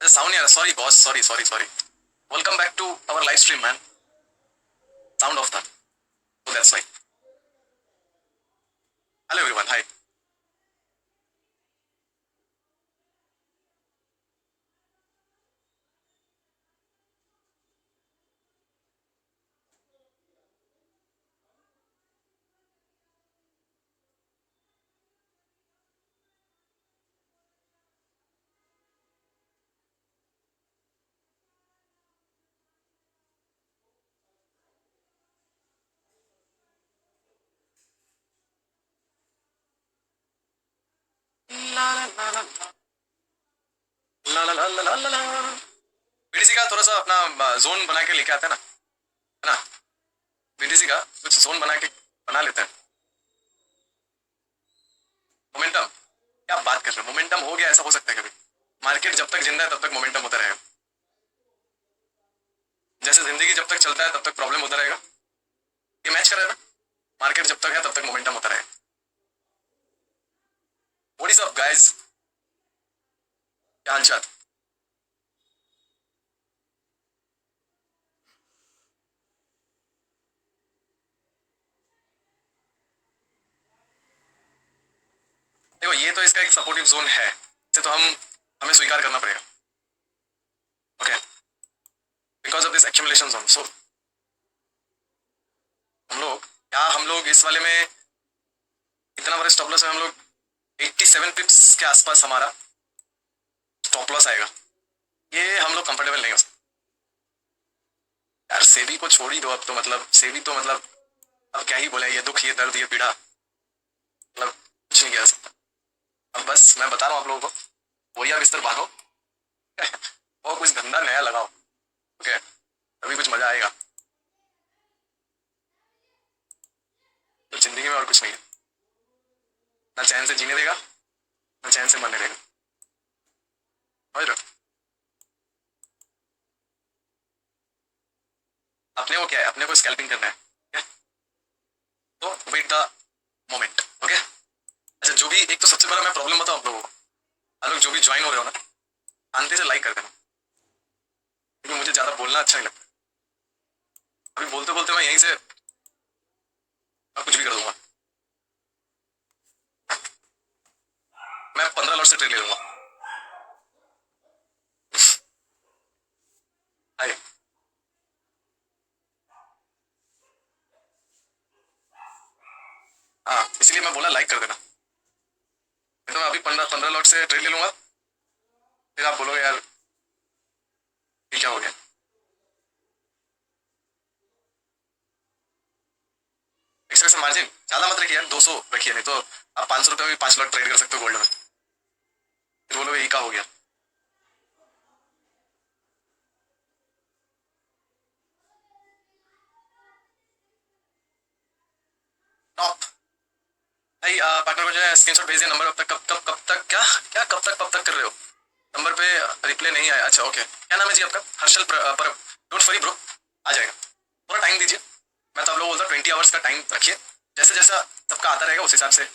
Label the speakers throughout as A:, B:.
A: Sound नहीं आ रहा, sorry boss, sorry sorry sorry. Welcome back to our live stream man. Sound off था, so that's why. Hello everyone, hi. BTC का थोड़ा सा अपना जोन बना के लेके आते हैं ना, है ना। बीटीसी का कुछ जोन बना लेते हैं। मोमेंटम, क्या बात कर रहे हो, मोमेंटम हो गया, ऐसा हो सकता है कभी? मार्केट जब तक जिंदा है तब तक मोमेंटम होता रहेगा। जैसे जिंदगी जब तक चलता है तब तक प्रॉब्लम होता रहेगा। ये मैच कर रहा है ना, मार्केट जब तक है तब तक मोमेंटम होता रहेगा। व्हाट इज अप गाइस, क्या हालचाल? देखो ये तो इसका एक सपोर्टिव जोन है, इसे तो हमें स्वीकार करना पड़ेगा। Okay, because of this accumulation zone. So हम लोग इस वाले में इतना बड़े स्टॉप लॉस में हम लोग 87 पिप्स के आसपास हमारा स्टॉप लॉस आएगा। ये हम लोग कंफर्टेबल नहीं हो सकते यार। सेबी को छोड़ ही दो अब तो, मतलब सेबी तो मतलब अब क्या ही बोले, ये दुख, ये दर्द, ये पीड़ा, मतलब कुछ नहीं किया जा सकता। अब बस मैं बता रहा हूँ आप लोगों को, वही आप बिस्तर बांधो और कुछ धंधा नया लगाओ। ओके, तभी कुछ मजा आएगा। तो जिंदगी में और कुछ नहीं है, ना चैन से जीने देगा ना चैन से मरने देगा, समझ रहे हो? अपने को क्या है, अपने को स्कैल्पिंग करना है, okay? तो वेट द मोमेंट। ओके, अच्छा जो भी, एक तो सबसे बड़ा मैं प्रॉब्लम बताऊं आप लोगों को, आप लोग जो भी ज्वाइन हो रहे हो ना, शांति से लाइक कर देना, क्योंकि मुझे ज्यादा बोलना अच्छा नहीं लगता। अभी बोलते बोलते मैं यहीं से कुछ भी कर दूंगा। मैं 15 लॉट से ट्रेड ले लूंगा। हाय, हाँ इसलिए मैं बोला लाइक कर देना। तो मैं अभी 15 लॉट से ट्रेड ले लूंगा, फिर आप बोलोगे यार ये क्या हो गया। एक्स्ट्रा से मार्जिन ज्यादा मत रखिए यार, 200 रखिए, नहीं तो आप 500 रुपये में 5 लॉट ट्रेड कर सकते हो गोल्ड में। फिर बोलोगे ये क्या हो गया। टॉप भाई, पार्टनर को जो है स्क्रीनशॉट भेज दिया, नंबर अब तक कब तक क्या क्या कब तक कर रहे हो, नंबर पे रिप्लाई नहीं आया। अच्छा ओके, क्या नाम है जी आपका? हर्षल परब। डोंट वरी ब्रो, आ जाएगा, थोड़ा टाइम दीजिए। मैं तो आप लोग बोलता हूँ 20 आवर्स का टाइम रखिए, जैसे जैसा सबका आता रहेगा उस हिसाब से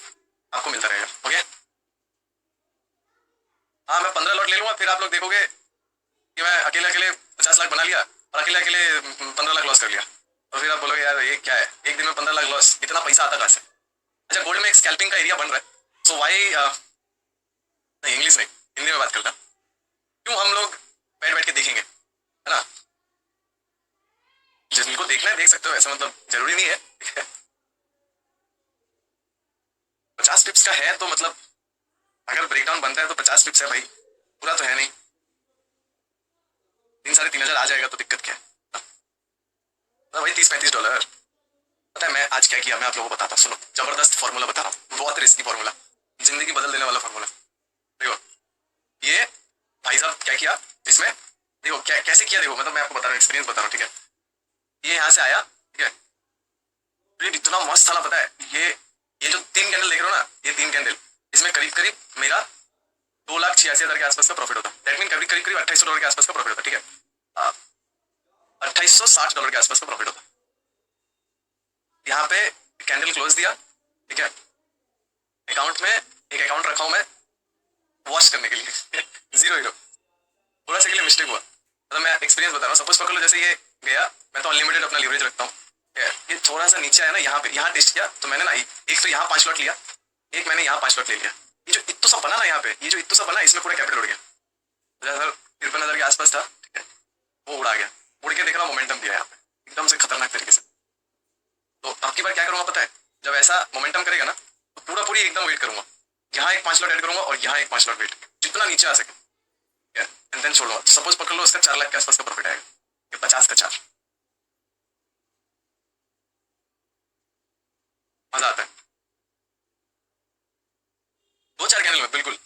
A: आपको मिलता रहेगा। ओके, हाँ मैं 15 लॉट ले लूंगा, फिर आप लोग देखोगे कि मैं अकेले अकेले 50 लाख बना लिया और अकेले अकेले 15 लाख लॉस कर लिया, और फिर आप बोलोगे यार ये क्या है, एक दिन में 15 लाख लॉस, इतना पैसा आता कहाँ से? अच्छा, गोल्ड में एक स्कैल्पिंग का एरिया बन रहा है, सो वाई नहीं इंग्लिश नहीं, हिंदी में बात करता, क्यों हम लोग बैठ बैठ के देखेंगे, है ना। जिनको देखना है देख सकते हो, ऐसा मतलब जरूरी नहीं है 50 टिप्स का है तो मतलब अगर ब्रेकडाउन बनता है तो 50 टिप्स है भाई, पूरा तो है नहीं। 3,500 आ जाएगा तो दिक्कत क्या है ना भाई, 30-35 डॉलर। पता है मैं आज क्या किया, मैं आप लोगों को बताता, सुनो, जबरदस्त फॉर्मूला बता रहा हूँ, बहुत रिस्की फॉर्मूला, जिंदगी बदल देने वाला फॉर्मूला। देखो ये भाई साहब क्या किया इसमें, देखो क्या कैसे किया, देखो मतलब मैं आपको बता रहा हूँ, एक्सपीरियंस बता रहा हूँ, ठीक है। ये यहाँ से आया, ठीक है, ये इतना मस्त था ना, पता है ये जो 3 कैंडल देख रहे हो ना, ये 3 कैंडल, इसमें करीब करीब मेरा 2,86,000 के आसपास का प्रॉफिट होता, दैट मीन करीब करीब करीब 2800 डॉलर के आसपास का प्रॉफिट होता, ठीक है। 2860 डॉलर के आसपास का प्रॉफिट होता। यहाँ पे कैंडल क्लोज दिया, ठीक है, अकाउंट में एक अकाउंट रखा हूं मैं वॉश करने के लिए 0 0, थोड़ा सा जैसे ये गया, मैं तो अनलिमिटेड अपना लीवरेज रखता हूँ। ये थोड़ा सा नीचे है ना, यहाँ पे यहाँ टेस्ट किया तो मैंने ना एक तो यहाँ 5 लॉट लिया, एक मैंने यहाँ 5 लॉट ले लिया। ये जो इत्तू सब बना ना यहाँ पे, ये जो इत्तू सब बना इसमें पूरा कैपिटल उड़ गया। 53,000 के आसपास था, ठीक है, वो उड़ा गया। उड़ के देख रहा मोमेंटम दिया यहाँ पे एकदम से खतरनाक तरीके से। तो अब की बार क्या करूंगा पता है, जब ऐसा मोमेंटम करेगा ना तो पूरा पूरी एकदम वेट करूंगा, यहाँ एक 5 लॉट ऐड करूंगा और यहाँ एक 5 लॉट वेट, जितना नीचे आ सके एंड देन छोड़ूंगा। सपोज पकड़ लो इसका 4 लाख के आसपास का प्रॉफिट आएगा, ये 50 का 4, मजा आता है 2-4 कैंडल में। बिल्कुल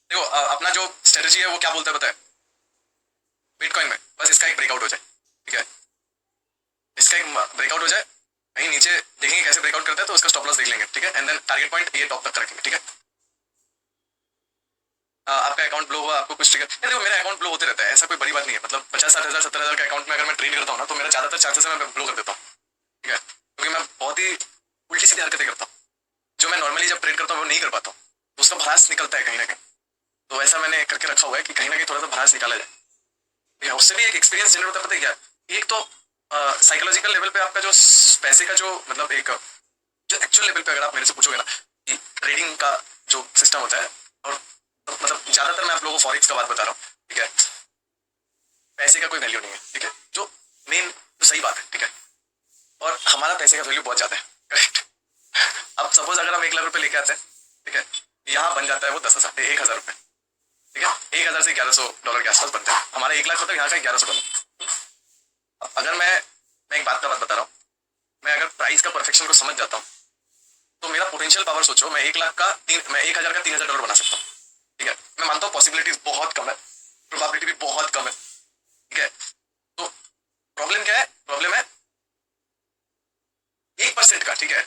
A: देखो अपना जो स्ट्रेटजी है वो क्या बोलता है पता है, बिटकॉइन में बस इसका एक ब्रेकआउट हो जाए, ठीक है, इसका एक ब्रेकआउट हो जाए, कहीं नीचे देखेंगे कैसे ब्रेकआउट करता है तो उसका स्टॉप लॉस देख लेंगे, ठीक है, एंड देन टारगेट पॉइंट ये टॉप तक रखेंगे, ठीक है। आपका अकाउंट ब्लो हुआ, आपको कुछ ट्रिगर, देखो मेरा अकाउंट ब्लो होते रहता है, ऐसा कोई बड़ी बात नहीं है। मतलब 50-60,000 70,000 का अकाउंट में अगर मैं ट्रेड करता हूँ ना तो मेरा ज्यादातर चांसेस है मैं ब्लो कर देता हूँ, ठीक है, क्योंकि मैं बहुत ही उल्टी सीधी हरकतें करता हूँ जो मैं नॉर्मली जब ट्रेड करता हूँ वो नहीं कर पाता हूँ, तो उसका भरास निकलता है कहीं ना कहीं। तो ऐसा मैंने करके रखा हुआ है कि कहीं ना कहीं थोड़ा सा भरास निकाला जाए, उससे भी एक एक्सपीरियंस जनरेट होता है। पता है क्या, एक तो साइकोलॉजिकल लेवल पे आपका जो पैसे का जो मतलब एक जो एक्चुअल लेवल पे अगर आप मेरे से पूछोगे ना कि ट्रेडिंग का जो सिस्टम होता है, और तो मतलब ज्यादातर मैं आप लोगों को फॉरेक्स का बात बता रहा हूँ, ठीक है, पैसे का कोई वैल्यू नहीं है, ठीक है, जो मेन तो सही बात है, ठीक है, और हमारा पैसे का वैल्यू बहुत ज्यादा है, करेक्ट। अब सपोज अगर हम 1 लाख रुपए लेके आते हैं, ठीक है, यहाँ बन जाता है वो 10,000 1,000 रुपए, ठीक है, 1,000 से $1,100 के आसपास बनता है हमारा 1 लाख होता है, यहाँ का $1,100। अगर मैं एक बात बता रहा हूँ, मैं अगर प्राइस का परफेक्शन को समझ जाता हूँ तो मेरा पोटेंशियल पावर सोचो, मैं 1 लाख का मैं 1,000 का $3,000 बना सकता हूँ, ठीक है। मैं मानता हूँ पॉसिबिलिटीज बहुत कम है, प्रोबेबिलिटी भी बहुत कम है, ठीक है। तो प्रॉब्लम क्या है, प्रॉब्लम है 1% का, ठीक है,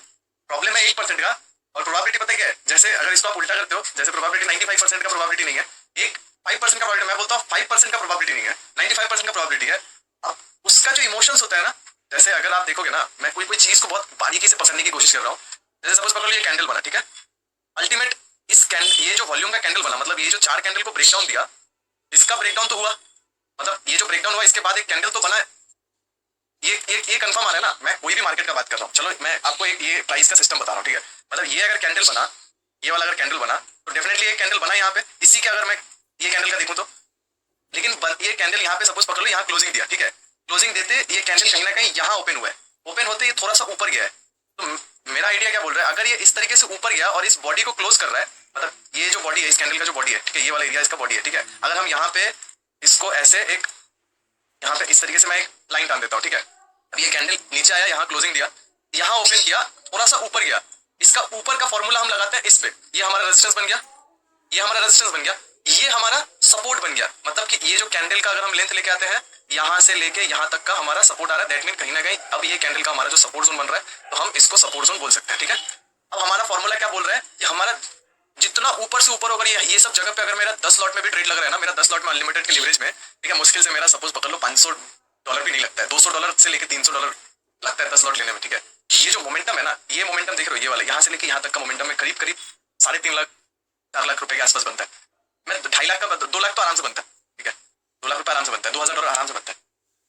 A: प्रॉब्लम है 1% का। और प्रोबेबिलिटी पता है क्या है, जैसे अगर इसको आप उल्टा करते हो, जैसे प्रोबेबिलिटी 95% का प्रोबेबिलिटी नहीं है, एक 5% का प्रोबेबिलिटी, मैं बोलता हूँ 5% का प्रोबेबिलिटी नहीं है, 95% का प्रोबेबिलिटी है। अब उसका जो इमोशंस होता है ना, जैसे अगर आप देखोगे ना, मैं कोई चीज को बहुत बारीकी से पकड़ने की कोशिश कर रहा हूँ, जैसे सपोज पकड़ लो ये कैंडल बना, ठीक है, अल्टीमेट इस ये जो वॉल्यूम का कैंडल बना, मतलब ये जो 4 कैंडल को ब्रेकडाउन दिया, इसका ब्रेकडाउन तो हुआ, मतलब ये जो ब्रेकडाउन हुआ इसके बाद एक कैंडल तो बना है, ये कंफर्म आ रहा है ना। मैं कोई भी मार्केट का बात कर रहा हूँ, चलो मैं आपको एक ये प्राइस का सिस्टम बता रहा हूँ, ठीक है, मतलब ये अगर कैंडल बना, ये वाला अगर कैंडल बना तो डेफिनेटली एक कैंडल बना यहाँ पे, इसी के अगर मैं ये कैंडल का देखूँ तो, लेकिन ये कैंडल यहाँ पे सपोज पकड़ लो यहाँ क्लोजिंग दिया, ठीक है, क्लोजिंग देते ये कैंडल कहीं ना कहीं यहाँ ओपन हुआ है, ओपन होते ये थोड़ा सा ऊपर गया है। तो मेरा आइडिया क्या बोल रहा है, अगर ये इस तरीके से ऊपर गया और इस बॉडी को क्लोज कर रहा है, मतलब ये जो बॉडी है इस कैंडल का जो बॉडी है, ठीक है, ये वाला एरिया इसका बॉडी है, ठीक है, अगर हम यहाँ पे इसको ऐसे एक यहाँ पे इस तरीके से मैं एक लाइन डाल देता हूँ, ठीक है, अब ये कैंडल नीचे आया, यहाँ क्लोजिंग दिया, यहाँ ओपन किया, थोड़ा सा ऊपर गया, इसका ऊपर का फॉर्मूला हम लगाते हैं इस पे, ये हमारा रेजिस्टेंस बन गया, ये हमारा रेजिस्टेंस बन गया, ये हमारा सपोर्ट बन गया। मतलब कि ये जो कैंडल का अगर हम लेंथ लेके आते हैं, यहाँ से लेके यहाँ तक का हमारा सपोर्ट आ रहा है, दैट मीन कहीं ना कहीं अब ये कैंडल का हमारा जो सपोर्ट जोन बन रहा है, तो हम इसको सपोर्ट जोन बोल सकते हैं, ठीक है। अब हमारा फॉर्मूला क्या बोल रहा है कि हमारा जितना ऊपर से ऊपर होगा, ये सब जगह पे अगर मेरा 10 लॉट में भी ट्रेड लग रहा है ना, मेरा 10 लॉट में अनलिमिटेड के लिवरेज में, ठीक है, मुश्किल से मेरा सपोज पकड़ लो $500 भी नहीं लगता है, $200 से लेके $300 लगता है 10 लॉट लेने में, ठीक है। ये जो मोमेंटम है ना, ये मोमेंटम देख रहे हो, ये वाला यहाँ से लेके यहाँ तक का मोमेंटम में करीब करीब 3.5 लाख 4 लाख रुपए के आसपास बनता है। मैं 2.5 लाख का 2 लाख तो आराम से बनता है, ठीक है, 2 लाख रुपए आराम से बनता है, $2,000 आराम से बनता है।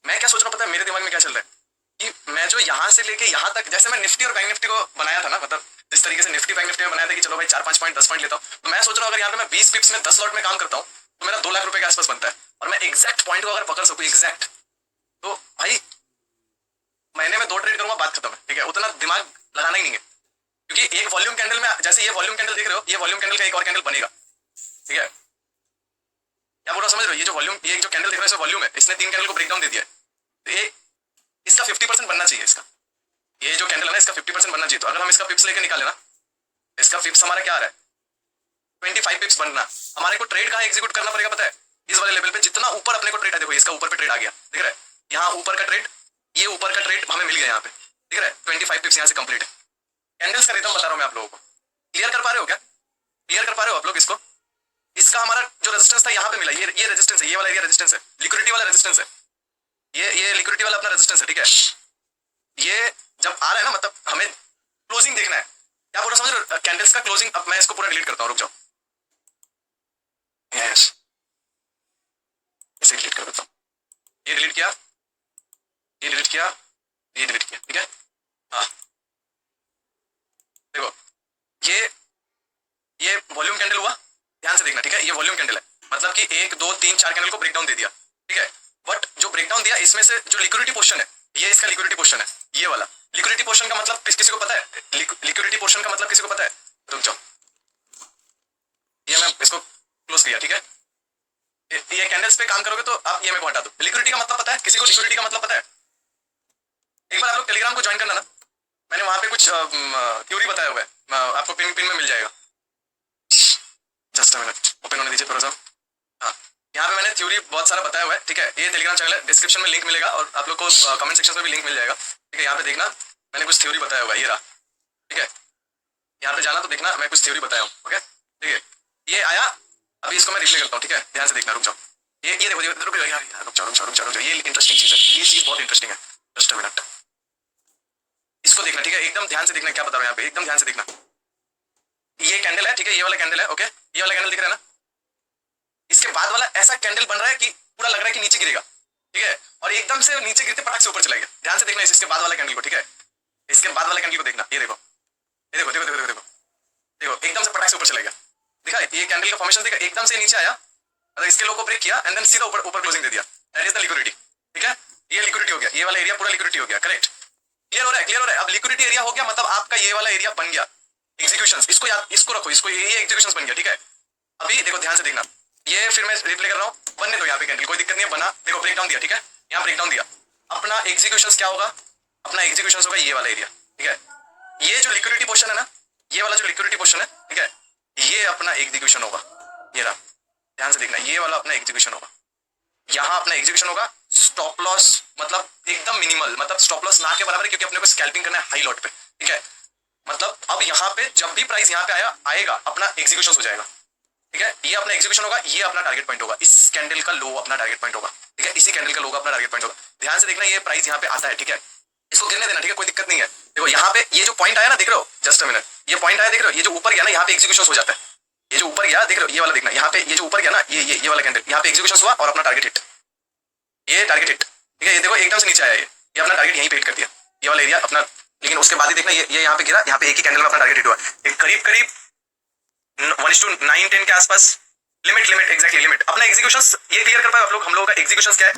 A: मैं क्या सोच रहा हूँ पता है, मेरे दिमाग में क्या चल रहा है कि मैं जो यहाँ से लेके यहाँ तक, जैसे मैं निफ्टी और बैंक निफ्टी को बनाया था ना, मतलब जिस तरीके से निफ्टी बैंक निफ्टी में बनाया था कि चलो भाई 4-5 पॉइंट 10 पॉइंट लेता हूँ, तो मैं सोच रहा हूँ अगर यहाँ पे मैं 20 पिप्स में 10 लॉट में काम करता हूँ तो मेरा 2 लाख रुपए के आसपास बनता है, और मैं एग्जैक्ट पॉइंट को अगर पकड़ सकूँ एग्जैक्ट, तो भाई महीने में 2 ट्रेड करूंगा, बात खत्म है, ठीक है, उतना दिमाग लगाना ही नहीं है। क्योंकि एक वॉल्यूम कैंडल में, जैसे ये वॉल्यूम कैंडल देख रहे हो, ये वॉल्यूम कैंडल का एक और कैंडल बनेगा, ठीक है, क्या बोल रहा समझ रहे हो, ये जो वॉल्यूम, ये जो कैंडल देख रहे हो वॉल्यूम है, इसने 3 कैंडल को ब्रेकडाउन दे दिया है, तो ये इसका 50% बनना चाहिए, इसका ये जो कैंडल है ना इसका 50% बनना चाहिए। तो अगर हम इसका पिप्स लेके निकाले ना, इसका पिप्स हमारा क्या आ रहा है 25 पिप्स बनना, हमारे को ट्रेड कहाँ एग्जीक्यूट करना पड़ेगा पता है, इस वाले लेवल पे जितना ऊपर अपने को ट्रेड है, देखो इसका ऊपर पे ट्रेड आ गया, दिख रहा है, यहाँ ऊपर का ट्रेड, ये ऊपर का ट्रेड हमें मिल गया यहाँ पे, दिख रहा है, 25 पिप्स यहाँ से कंप्लीट है। कैंडल्स का रिदम बता रहा हूँ मैं आप लोगों को, क्लियर कर पा रहे हो क्या, क्लियर कर पा रहे हो आप लोग इसको। इसका हमारा जो रेजिस्टेंस था यहाँ पे मिला, ये रेजिस्टेंस है, ये वाला एरिया रेजिस्टेंस है, लिक्विडिटी वाला रेजिस्टेंस है, ये लिक्विडिटी वाला अपना रेजिस्टेंस है, ठीक है। ये जब आ रहा है ना, मतलब हमें क्लोजिंग देखना है, क्या पूरा समझ रहे हो, कैंडल्स का क्लोजिंग। अब मैं इसको पूरा डिलीट करता हूँ, रुक जाओ, यस से डिलीट कर देता हूँ। ये डिलीट किया, ये डिलीट किया, ये डिलीट किया, ठीक है। हाँ देखो ये वॉल्यूम कैंडल हुआ, ध्यान से देखना, ठीक है। ये वॉल्यूम कैंडल है, मतलब कि 1 2 3 4 कैंडल को ब्रेकडाउन दे दिया, ठीक है। बट जो ब्रेकडाउन दिया इसमें से जो लिक्विडिटी पोर्शन है, ये इसका लिक्विडिटी पोर्शन है, ये वाला लिक्विडिटी पोर्शन का मतलब किसी को पता है? लिक्विडिटी पोर्शन का मतलब किसी को पता है? रुक जाओ, ये मैं इसको क्लोज किया, ठीक है। ये कैंडल्स पे काम करोगे तो आप ये मेरे को हटा दो। लिक्विडिटी का मतलब पता है किसी को? लिक्विडिटी का मतलब पता है? एक बार आप लोग टेलीग्राम को ज्वाइन करना ना, मैंने वहां पे कुछ थ्योरी बताया हुआ है, आपको पिन में मिल जाएगा। जस्ट अ मिनट, ओपन होने दीजिए थोड़ा सा। हाँ, यहाँ पे मैंने थ्योरी बहुत सारा बताया हुआ है, ठीक है। ये टेलीग्राम चैनल है, डिस्क्रिप्शन में लिंक मिलेगा और आप लोग को कमेंट सेक्शन में भी लिंक मिल जाएगा, ठीक है। यहाँ पे देखना, मैंने कुछ थ्योरी बताया हुआ है, ये रहा, ठीक है। यहाँ पे जाना तो देखना, मैं कुछ थ्योरी बताया हूँ, ओके, ठीक है। ये आया, अभी इसको मैं रिप्ले करता हूँ, ठीक है। ध्यान से देखना, रुक जाओ, ये देखो, रुक जाओ यार, रुक जाओ, ये इंटरेस्टिंग चीज है, ये चीज बहुत इंटरेस्टिंग है। जस्ट अ मिनट, इसको देखना, ठीक है। एकदम ध्यान से देखना क्या बता रहा हूँ यहाँ पे, एकदम ध्यान से देखना। ये कैंडल है, ठीक है, ये वाला कैंडल है, ओके। ये वाला कैंडल दिख रहा है ना, इसके बाद वाला ऐसा कैंडल बन रहा है कि पूरा लग रहा है कि नीचे गिरेगा, ठीक है। और एकदम से नीचे गिरते पटक से ऊपर चला गया। ध्यान से देखना इसके बाद वाला कैंडल को, ठीक है। इसके बाद वाले कैंडल को देखना, ये देखो, ये देखो, देखो देखो देखो देखो, एकदम से पटक से ऊपर चला गया, दिखा ये कैंडल का फॉर्मेशन देखा, एकदम से नीचे आया, मतलब इसके लो को ब्रेक किया एंड देन सीधा ऊपर क्लोजिंग दे दिया। दैट इज द लिक्विडिटी, ठीक है। ये लिक्विडिटी हो गया, ये वाला एरिया पूरा लिक्विडिटी हो गया, करेक्ट। क्लियर हो रहा है, क्लियर हो रहा है। अब लिक्विडिटी एरिया हो गया, मतलब आपका ये वाला एरिया बन गया एग्जीक्यूशन। इसको याद, इसको रखो, इसको, ये एग्जीक्यूशन बन गया, ठीक है। अभी देखो ध्यान से देखना, ये फिर मैं रिप्ले कर रहा हूँ, बनने दो यहाँ पे कैंडल, कोई दिक्कत नहीं है, बना, देखो ब्रेकडाउन दिया, ठीक है। यहाँ ब्रेकडाउन दिया, अपना एग्जीक्यूशन क्या होगा? अपना एग्जीक्यूशन होगा ये वाला एरिया, ठीक है। ये जो लिक्विडिटी पोर्शन है ना, ये वाला जो लिक्विडिटी पोर्शन है, ठीक है, ये अपना एग्जीक्यूशन होगा, ये रहा। ध्यान से देखना, ये वाला अपना एग्जीक्यूशन होगा, यहाँ अपना एग्जीक्यूशन होगा। स्टॉप लॉस मतलब एकदम मिनिमल, मतलब स्टॉप लॉस ना के बराबर है, क्योंकि अपने को स्कैल्पिंग करना है हाई लॉट पे, ठीक है। मतलब अब यहाँ पे जब भी प्राइस यहाँ पे आएगा अपना एग्जीक्यूशन हो जाएगा, ठीक है। ये अपना एग्जीक्यूशन होगा, ये अपना टारगेट पॉइंट होगा, इस कैंडल का लो अपना टारगेट पॉइंट होगा, ठीक है। इसी कैंडल का लो अपना टारगेट पॉइंट होगा। ध्यान से देखना, ये प्राइस यहाँ पे आता है, ठीक है, इसको गिरने देना, ठीक है, कोई दिक्कत नहीं है। देखो यहाँ पे ये जो पॉइंट आया ना, देख रहे हो, जस्ट अ मिनट, ये पॉइंट आया, देख रहे हो, ये जो ऊपर गया ना, यहाँ पे एग्जीक्यूशन हो जाता है। ये जो ऊपर गया, देख रहे हो, ये वाला देखना, यहाँ पे ये जो ऊपर गया ना, ये वाला कैंडल, यहाँ पे एग्जीक्यूशन हुआ और अपना टारगेट हिट, ये टारगेट हिट, ठीक है। ये देखो एकदम से नीचे आया, ये अपना टारगेट यहीं पे हिट कर दिया, ये वाला एरिया अपना। लेकिन उसके बाद ही देखना, ये यहाँ पे गिरा, यहाँ पे एक ही कैंडल में अपना टारगेट हिट हुआ, करीब 1:9-10 के आसपास। लिमिट एग्जैक्टली लिमिट, अपना एग्जीक्यूशन ये क्लियर कर पाए आप लोग? हम लोगों का एग्जीक्यूशन क्या है,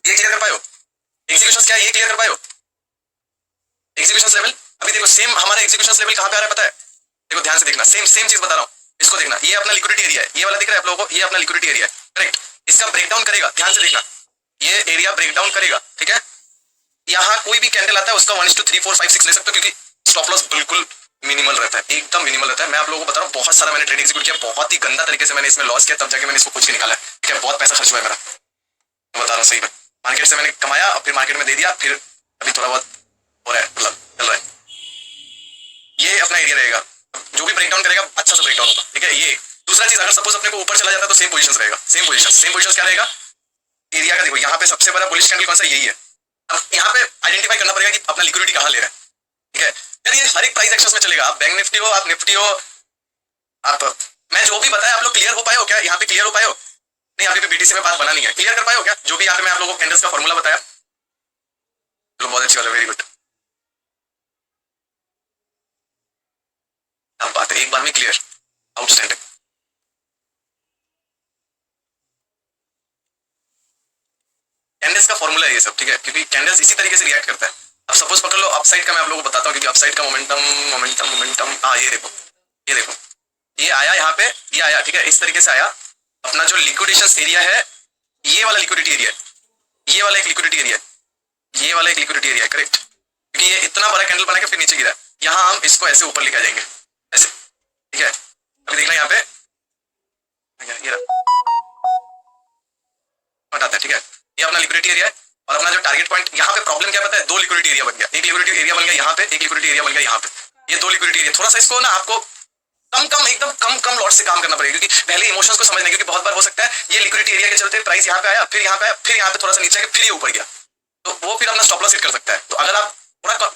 A: ये क्लियर कर पाए हो? एग्जीक्यूशन क्या है, ये क्लियर कर पाए हो? एग्जीक्यूशन लेवल, अभी देखो सेम हमारा एग्जीक्यूशन लेवल कहाँ पे आ रहा है पता है? देखो ध्यान से देखना, सेम चीज बता रहा हूँ, इसको देखना, ये अपना लिक्विडिटी एरिया है, ये वाला दिख रहा है आप लोगों को, ये अपना लिक्विडिटी एरिया है, करेक्ट। इसका ब्रेकडाउन करेगा, ध्यान से देखना, ये एरिया ब्रेकडाउन करेगा, ठीक है। यहाँ कोई भी कैंडल आता है उसका 1:3, 4, 5, 6 ले सकते हो, क्योंकि स्टॉप लॉस बिल्कुल मिनिमल रहता है, एकदम मिनिमल रहता है। मैं आप लोगों को बता रहा हूँ, बहुत सारा मैंने ट्रेड एग्जीक्यूट किया, बहुत ही गंदा तरीके से मैंने इसमें लॉस किया, तब जाके मैंने इसको कुछ निकाला है, ठीक है। बहुत पैसा खर्च हुआ है मेरा, मैं बता रहा हूँ सही में। मार्केट से मैंने कमाया और फिर मार्केट में दे दिया, फिर अभी थोड़ा बहुत हो रहा है, मतलब चल रहा है। ये अपना एरिया रहेगा, जो भी ब्रेकडाउन करेगा अच्छा सा ब्रेकडाउन होगा, ठीक है। ये दूसरा चीज, अगर सपोज अपने को ऊपर चला जाता है तो सेम पोजीशन रहेगा, सेम पोजीशन क्या रहेगा एरिया का। देखो यहाँ पे सबसे बड़ा बुलिश कैंडल कौन सा, यही है। अब यहाँ पे आइडेंटिफाई करना पड़ेगा कि अपना लिक्विडिटी कहाँ ले रहा है, ठीक है यार। ये हर एक प्राइस एक्शंस में चलेगा, आप बैंक निफ्टी हो, आप निफ्टी हो, आप, मैं जो भी बताया आप लोग क्लियर हो पाए हो क्या? यहाँ पे क्लियर हो पाए हो? नहीं, अभी भी बीटीसी में बात बना नहीं है, क्लियर कर पाए हो क्या? जो भी यहाँ पे मैं आप लोगों को कैंडल्स का फॉर्मूला बताया, चलो बहुत अच्छी बात है, वेरी गुड। अब बात है एक बार में क्लियर, आउटस्टैंडिंग। कैंडल्स का फॉर्मूला है ये सब, ठीक है, क्योंकि कैंडल्स इसी तरीके से रिएक्ट करता है। अब सपोज पकड़ लो अपसाइड का, मैं आप लोगों को बताता हूँ, क्योंकि अपसाइड का मोमेंटम, हाँ ये देखो, ये आया यहाँ पे, ये आया, ठीक है, इस तरीके से आया। अपना जो लिक्विडेशन एरिया है, ये वाला लिक्विडिटी एरिया, ये वाला एक लिक्विडिटी एरिया, ये वाला एक लिक्विडिटी एरिया, करेक्ट। क्योंकि ये इतना बड़ा कैंडल बना के फिर नीचे गिरा, यहाँ हम इसको ऐसे ऊपर लेके आ जाएंगे, ऐसे, ठीक है। अभी देखना यहाँ पे ये हटाता है, ठीक है। ये अपना लिक्विडिटी एरिया है और अपना जो टारगेट पॉइंट, यहाँ पे प्रॉब्लम क्या पता है, दो लिक्विडिटी एरिया बन गया, एक लिक्विडिटी एरिया बन गया यहाँ पे, एक लिक्विडिटी एरिया बन गया यहाँ पे, ये दो लिक्विडिटी एरिया। थोड़ा सा इसको ना आपको एकदम कम लॉट से काम करना पड़ेगा, क्योंकि पहले इमोशंस को समझना, क्योंकि बहुत बार हो सकता है ये लिक्विडिटी एरिया के चलते प्राइस यहाँ पे आया, फिर यहाँ पे आया, फिर यहाँ पे थोड़ा सा नीचे फिर ये ऊपर गया, तो वो फिर अपना स्टॉप लॉस हिट कर सकता है। तो अगर आप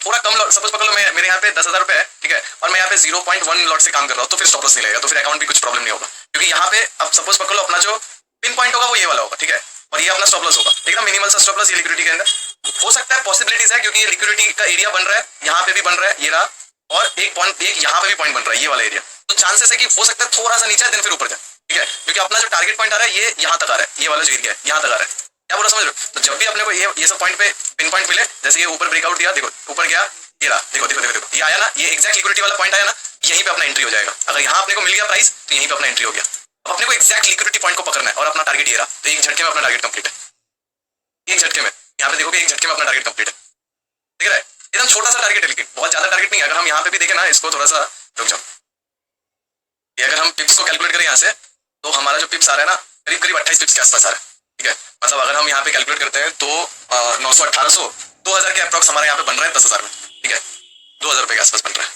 A: थोड़ा कम लॉट, सपोज पकड़ लो मेरे यहाँ पे 10,000 रुपए है, ठीक है, और मैं यहाँ पे 0.1 लॉट से काम कर रहा हूँ, तो फिर स्टॉप लॉस नहीं लगेगा, तो फिर अकाउंट भी कुछ प्रॉब्लम नहीं होगा। क्योंकि यहाँ पे अब सपोज पकड़ लो अपना जो पिन पॉइंट होगा वो ये वाला होगा, ठीक है। और ये अपना स्टॉप लॉस होगा, एकदम मिनिमल सा स्टॉप लॉस ये लिक्विडिटी के अंदर। हो सकता है पॉसिबिलिटीज है क्योंकि ये लिक्विडिटी का एरिया बन रहा है, यहाँ पे भी बन रहा है ये रहा, और एक पॉइंट एक यहाँ पे भी पॉइंट बन रहा है ये वाला एरिया, तो चांसेस है कि हो सकता है थोड़ा सा नीचे देन फिर ऊपर जाए, ठीक है, क्योंकि अपना जो टारगेट पॉइंट आ रहा है ये यहाँ तक आ रहा है, ये वाला जो एरिया है यहाँ तक आ रहा है, क्या बोला समझ रहे हो। तो जब भी अपने को ये सब पॉइंट पे पिन पॉइंट मिले, जैसे ये ऊपर ब्रेकआउट दिया, देखो ऊपर गया ये रहा, देखो देखो देखो देखो ये आया ना, ये एग्जैक्ट लिक्विडिटी वाला पॉइंट आया ना, यहीं पे अपना एंट्री हो जाएगा। अगर यहाँ अपने को मिल गया प्राइस तो यहीं पे अपना एंट्री हो गया। अब अपने को एग्जैक्ट लिक्विडिटी पॉइंट को पकड़ना है और अपना टारगेट ये रहा, तो एक झटके में अपना टारगेट कंप्लीट है, एक झटके में, यहाँ पे देखोगे एक झटके में अपना टारगेट कंप्लीट है, दिख रहा है, एकदम छोटा सा टारगेट है लेकिन बहुत ज्यादा टारगेट नहीं है। अगर हम यहाँ पे भी देखें ना, इसको थोड़ा सा रुक जाओ, ये अगर हम पिप्स को कैलकुलेट करें यहाँ से, तो हमारा जो पिप्स आ रहा है ना करीब करीब 28 पिप्स के आसपास आ रहा है, ठीक है। मतलब अगर हम यहाँ पे कैलकुलेट करते हैं तो 900 1800 2000 के अप्रॉक्स हमारे यहाँ पे बन रहा है 10,000 में, ठीक है, 2000 रुपए के आसपास बन रहा है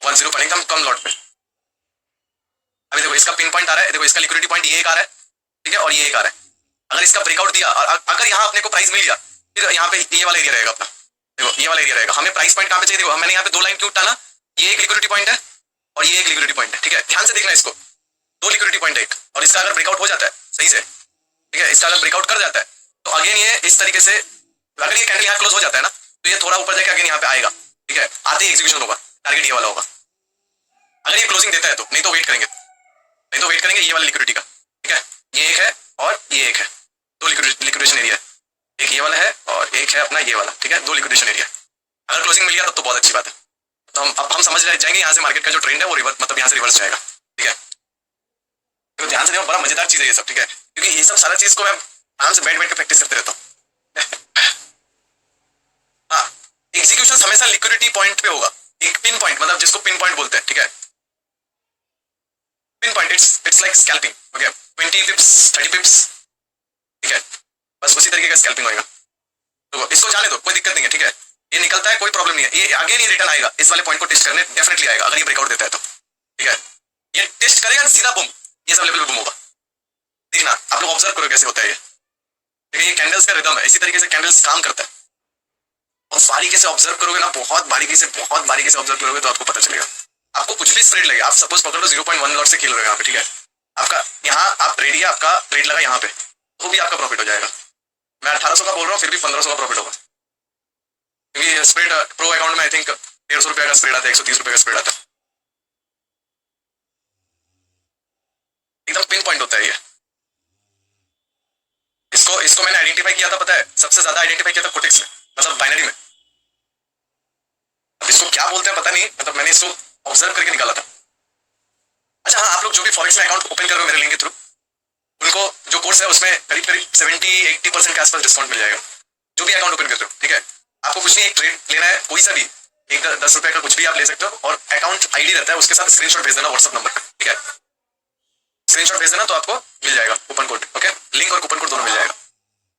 A: 10 पर एकदम कम लॉट पे। अभी देखो इसका पिन पॉइंट आ रहा है, देखो इसका लिक्विडिटी पॉइंट ये एक आ रहा है, ठीक है, और ये एक आ रहा है। अगर इसका ब्रेकआउट दिया और अगर यहाँ अपने को प्राइस मिल गया, फिर यहाँ पे ये वाला एरिया रहेगा अपना, देखो ये वाला एरिया रहेगा। हमें प्राइस पॉइंट कहाँ पे चाहिए, देखो मैंने यहाँ पे 2 लाइन क्यों टाला, ये एक लिक्विडिटी पॉइंट है और ये एक लिक्विडिटी पॉइंट है, ठीक है, ध्यान से देखना इसको, 2 लिक्विडिटी पॉइंट है एक, और इसका अगर ब्रेकआउट हो जाता है सही से, ठीक है, इसका अगर ब्रेकआउट कर जाता है तो अगेन ये इस तरीके से, अगर ये कैंडल यहाँ क्लोज हो जाता है ना, तो ये थोड़ा ऊपर जाके अगेन यहाँ पे आएगा, ठीक है, आते ही एग्जीक्यूशन होगा, टारगेट ये वाला होगा। अगर ये क्लोजिंग देता है तो, नहीं तो वेट करेंगे, नहीं तो वेट करेंगे ये वाला लिक्विडिटी का, ठीक है, ये एक है और ये एक है, 2 लिक्विडेशन एरिया है, एक ये वाला है और एक है अपना ये वाला, ठीक है, 2 लिक्विडेशन एरिया। अगर क्लोजिंग मिल गया तब तो बहुत अच्छी बात है। तो हम समझ जाएंगे यहाँ से मार्केट का जो ट्रेंड है वो रिवर्स, मतलब यहाँ से रिवर्स जाएगा, ठीक है। तो ध्यान से देखो, बड़ा मजेदार चीज है ये सब, ठीक है, क्योंकि ये सब सारा चीज को मैं आराम से बैठ बैठ के प्रैक्टिस करते रहता हूँ। हाँ, एग्जीक्यूशन हमेशा लिक्विडिटी पॉइंट पे होगा, एक पिन पॉइंट, मतलब जिसको पिन पॉइंट बोलते हैं, ठीक है, pin point, it's like scalping, okay, 20 pips 30 pips, ठीक है, बस उसी तरीके का स्कैल्पिंग होगा। तो इसको जाने दो, कोई दिक्कत नहीं है, ठीक है, ये निकलता है कोई प्रॉब्लम नहीं है, ये आगे नहीं रिटर्न आएगा, इस वाले पॉइंट को टेस्ट करने डेफिनेटली आएगा अगर ये ब्रेकआउट देता है तो, ठीक है, ये टेस्ट करेगा सीधा बूम, ये सब लेवल पे बूम होगा। देखना आप लोग ऑब्जर्व करो कैसे होता है ये, ठीक है, ये कैंडल्स का रिदम है, इसी तरीके से कैंडल्स काम करता है, और बारीकी से ऑब्जर्व करोगे ना, बहुत बारीकी से ऑब्जर्व करोगे तो आपको पता चलेगा। आपको कुछ भी स्प्रेड लगे, आप सपोज पकड़ लो 0.1 लॉट से खेल रहे हो यहाँ पे, ठीक है, आपका यहाँ आप रेडी है, आपका ट्रेड लगा यहाँ पे, तो भी आपका प्रॉफिट हो जाएगा। मैं 1800 का बोल रहा हूँ, फिर भी 1500 का प्रॉफिट होगा, क्योंकि स्प्रेड प्रो अकाउंट में आई थिंक 150 रुपए का स्प्रेड आता है, 130 रुपए का स्प्रेड आता है, एकदम पिन पॉइंट होता है ये। इसको मैंने आइडेंटिफाई किया था, पता है, सबसे ज्यादा आइडेंटिफाई किया था कोटेक्स में, मतलब बाइनरी में। अब इसको क्या बोलते हैं पता नहीं, मतलब मैंने इसको ऑब्जर्व करके निकाला था। अच्छा हाँ, आप लोग जो भी फॉरेक्स में अकाउंट ओपन कर रहे हो मेरे लिंक के थ्रू, उनको जो कोर्स है उसमें करीब करीब 70-80% के आसपास डिस्काउंट मिल जाएगा, जो भी अकाउंट ओपन करते हो, ठीक है। आपको कुछ नहीं, एक ट्रेड लेना है कोई सा भी, एक 10 रुपए का कुछ भी आप ले सकते हो, और अकाउंट आईडी रहता है, उसके साथ स्क्रीनशॉट भेज देना व्हाट्सएप नंबर, ठीक है, स्क्रीनशॉट भेज देना तो आपको मिल जाएगा कूपन कोड, ओके, लिंक और कूपन कोड दोनों मिल जाएगा।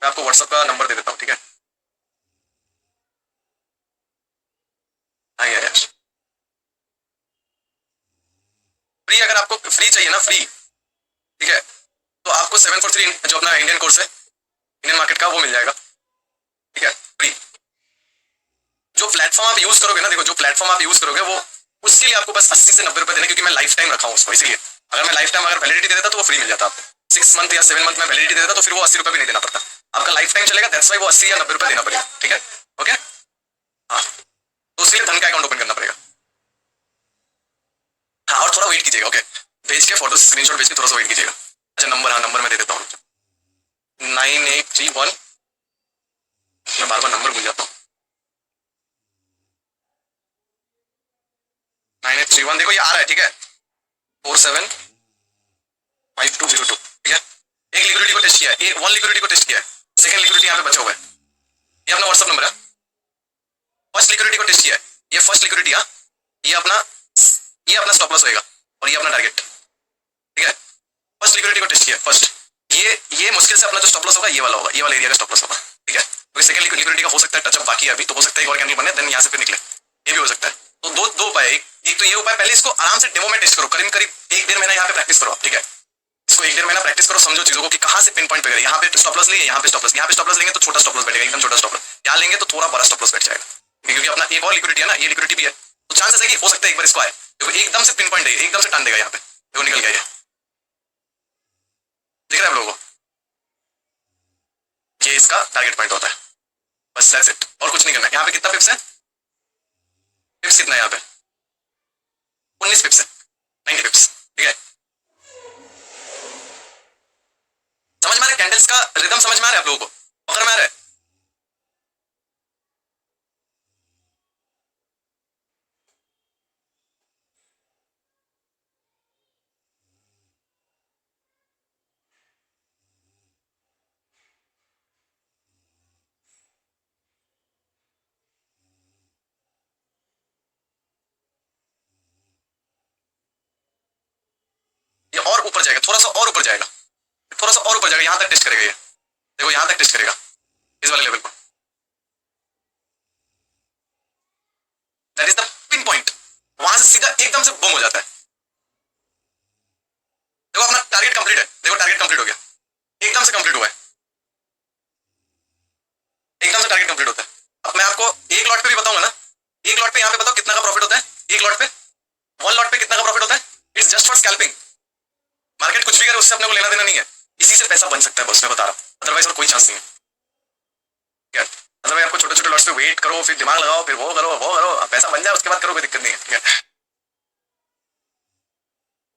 A: मैं आपको व्हाट्सएप का नंबर दे देता हूँ, ठीक है। हाँ यार, फ्री, अगर आपको फ्री चाहिए ना, फ्री, ठीक है, तो आपको 743 जो अपना इंडियन कोर्स है इंडियन मार्केट का, वो मिल जाएगा, ठीक है, फ्री। जो प्लेटफॉर्म आप यूज करोगे ना, देखो जो प्लेटफॉर्म आप यूज करोगे वो, उसके लिए आपको बस 80 से 90 रुपए देने, क्योंकि मैं लाइफ टाइम रखा हूँ उसको, इसीलिए अगर मैं लाइफ टाइम अगर वैलिडिटी दे देता तो वो फ्री मिल जाता आपको, 6 मंथ या 7 मंथ में वैलिडिटी दे देता तो फिर वो 80 रुपए भी नहीं देना पड़ता, आपका लाइफ टाइम चलेगा, दैट्स व्हाई वो 80 या 90 रुपए देना पड़ेगा, ठीक है, ओके। हाँ, तो उसके लिए धन का अकाउंट ओपन करना पड़ेगा। हाँ, और थोड़ा वेट कीजिएगा, ओके, भेज के फोटो स्क्रीनशॉट भेज के थोड़ा सा वेट कीजिएगा। अच्छा नंबर, हाँ नंबर मैं दे देता हूँ, 9831, मैं बार बार नंबर भूल जाता हूँ, 9831, देखो ये आ रहा है, ठीक है, 475202, ठीक है। एक लिक्विडिटी को टेस्ट किया है, एक 1 लिक्विडिटी को टेस्ट किया है, सेकंड लिक्विडिटी यहाँ पे बचा हुआ है, ये अपना व्हाट्सएप नंबर है। फर्स्ट लिक्विडिटी को टेस्ट किया है, ये फर्स्ट लिक्विडिटी, हाँ, ये अपना स्टॉप लॉस होएगा और ये अपना टारगेट, ठीक है। फर्स्ट लिक्विडिटी को टेस्ट किया फर्स्ट, ये मुश्किल से अपना जो स्टॉप लॉस होगा ये वाला होगा, ये वाला एरिया का स्टॉप लॉस होगा, ठीक है। तो सेकंड लिक्विडिटी का हो सकता है टचअप बाकी है अभी, तो हो सकता है एक और कैंडल बने, देन यहाँ से फिर निकले, ये भी हो सकता है। तो दो उपाय, एक तो ये उपाय, पहले इसको आराम से डेमो में टेस्ट करो, करीब करीब 1-1.5 महीना यहाँ पे प्रैक्टिस करो आप, ठीक है। इसको 1-1.5 महीना प्रैक्टिस करो, समझो चीजों को कि कहाँ से पिन पॉइंट पे करें, यहाँ पे स्टॉप लॉस लिए, यहाँ पे स्टॉप लॉस लेंगे तो छोटा स्टॉप लॉस बैठेगा, एकदम छोटा स्टॉप लॉस, यहाँ लेंगे तो थोड़ा बड़ा स्टॉप लॉस बैठ जाएगा, क्योंकि अपना एक और लिक्विडिटी है ना, ये लिक्विडिटी भी है, तो चांसेस है कि हो सकता है एक बार इसको आए, देखो एकदम से पिन पॉइंट है, एकदम से टान देगा यहाँ पे, देखो निकल गया ये, दिख रहा है आप लोगों को। ये इसका टारगेट पॉइंट होता है, बस दैट्स इट, और कुछ नहीं करना है। यहाँ पे कितना पिप्स है, पिप्स कितना है यहाँ पे, 19 पिप्स है, 90 पिप्स, ठीक है। समझ में आ रहा है कैंडल्स का रिदम, समझ में आ रहा है आप लोगों को, पकड़ में आ रहा है। ये और ऊपर जाएगा, थोड़ा सा और ऊपर जाएगा, थोड़ा सा और ऊपर जाएगा, यहां तक टेस्ट करेगा ये, देखो यहां तक टेस्ट करेगा इस वाले लेवल को, that is the pin point. वहां से सीधा एकदम से बम हो जाता है। देखो अपना टारगेट कंप्लीट है, देखो टारगेट कंप्लीट हो गया, एकदम से कंप्लीट हुआ है, एकदम से टारगेट कंप्लीट होता है। अब मैं आपको एक लॉट पे भी बताऊंगा ना, एक लॉट पे यहाँ पे बताओ कितना का प्रॉफिट होता है, एक लॉट पे, वन लॉट पे कितना का प्रॉफिट होता है। It's just for scalping. Market कुछ भी करे उससे अपने को लेना देना नहीं है, इसी से पैसा बन सकता है बस, मैं बता रहा हूँ, अदरवाइज और कोई चांस नहीं है। क्या अदरवाइज आपको छोटे छोटे लॉट्स पे वेट करो, फिर दिमाग लगाओ, फिर वो करो, पैसा बन जाए उसके बाद करो, कोई दिक्कत नहीं है। ठीक है,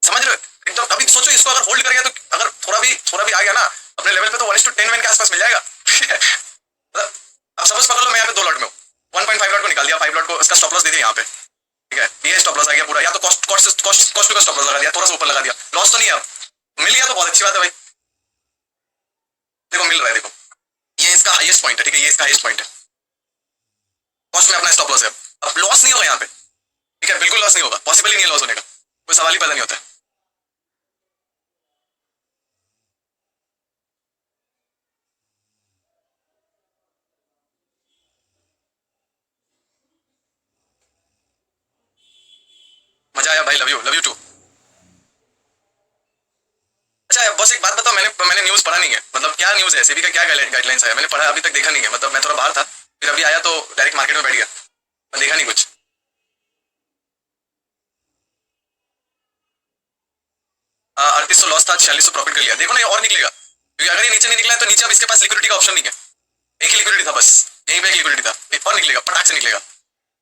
A: समझ रहे हो एकदम। अभी सोचो इसको अगर होल्ड कर गया तो अगर थोड़ा भी आ गया ना अपने लेवल पे, तो 1:10 मैन के आसपास मिल जाएगा। मतलब अब सपोज पकड़ लो मैं यहाँ पे 2 लॉट में हूँ, 1.5 लॉट को निकाल दिया, 5 लॉट को इसका स्टॉप लॉस दे दिया यहाँ पे, ठीक है, ये स्टॉप लॉस आ गया पूरा, या तो कॉस्ट का स्टॉप लॉस लगा दिया, थोड़ा सा ऊपर लगा दिया, लॉस तो नहीं है। अब मिल गया तो बहुत अच्छी बात है भाई, देखो मिल रहा है, देखो ये इसका हाईएस्ट पॉइंट है, ठीक है, ये इसका हाईएस्ट पॉइंट है, कॉस्ट में अपना स्टॉप लॉस है। अब लॉस नहीं होगा यहाँ पे, ठीक है, बिल्कुल लॉस नहीं होगा, पॉसिबल ही नहीं है लॉस होने का, कोई सवाल ही पैदा नहीं होता है। मजा आया भाई, लव यू टू। अच्छा बस एक बात बताओ, मैंने न्यूज पढ़ा नहीं है, मतलब क्या न्यूज है, सेबी का क्या गाइडलाइंस है, मैंने पढ़ा अभी तक देखा नहीं है, मतलब मैं थोड़ा बाहर था, फिर अभी आया तो डायरेक्ट मार्केट में बैठ गया, मैं देखा नहीं कुछ। 3800 लॉस था, 4600 प्रॉफिट कर लिया, देखो ना ये और निकलेगा, क्योंकि अगर ये नीचे नहीं निकला है तो नीचे अब इसके पास लिक्विडिटी का ऑप्शन नहीं है, एक ही लिक्विडिटी था बस, यहीं पे एक लिक्विडिटी था, एक और निकलेगा, पटाख से निकलेगा।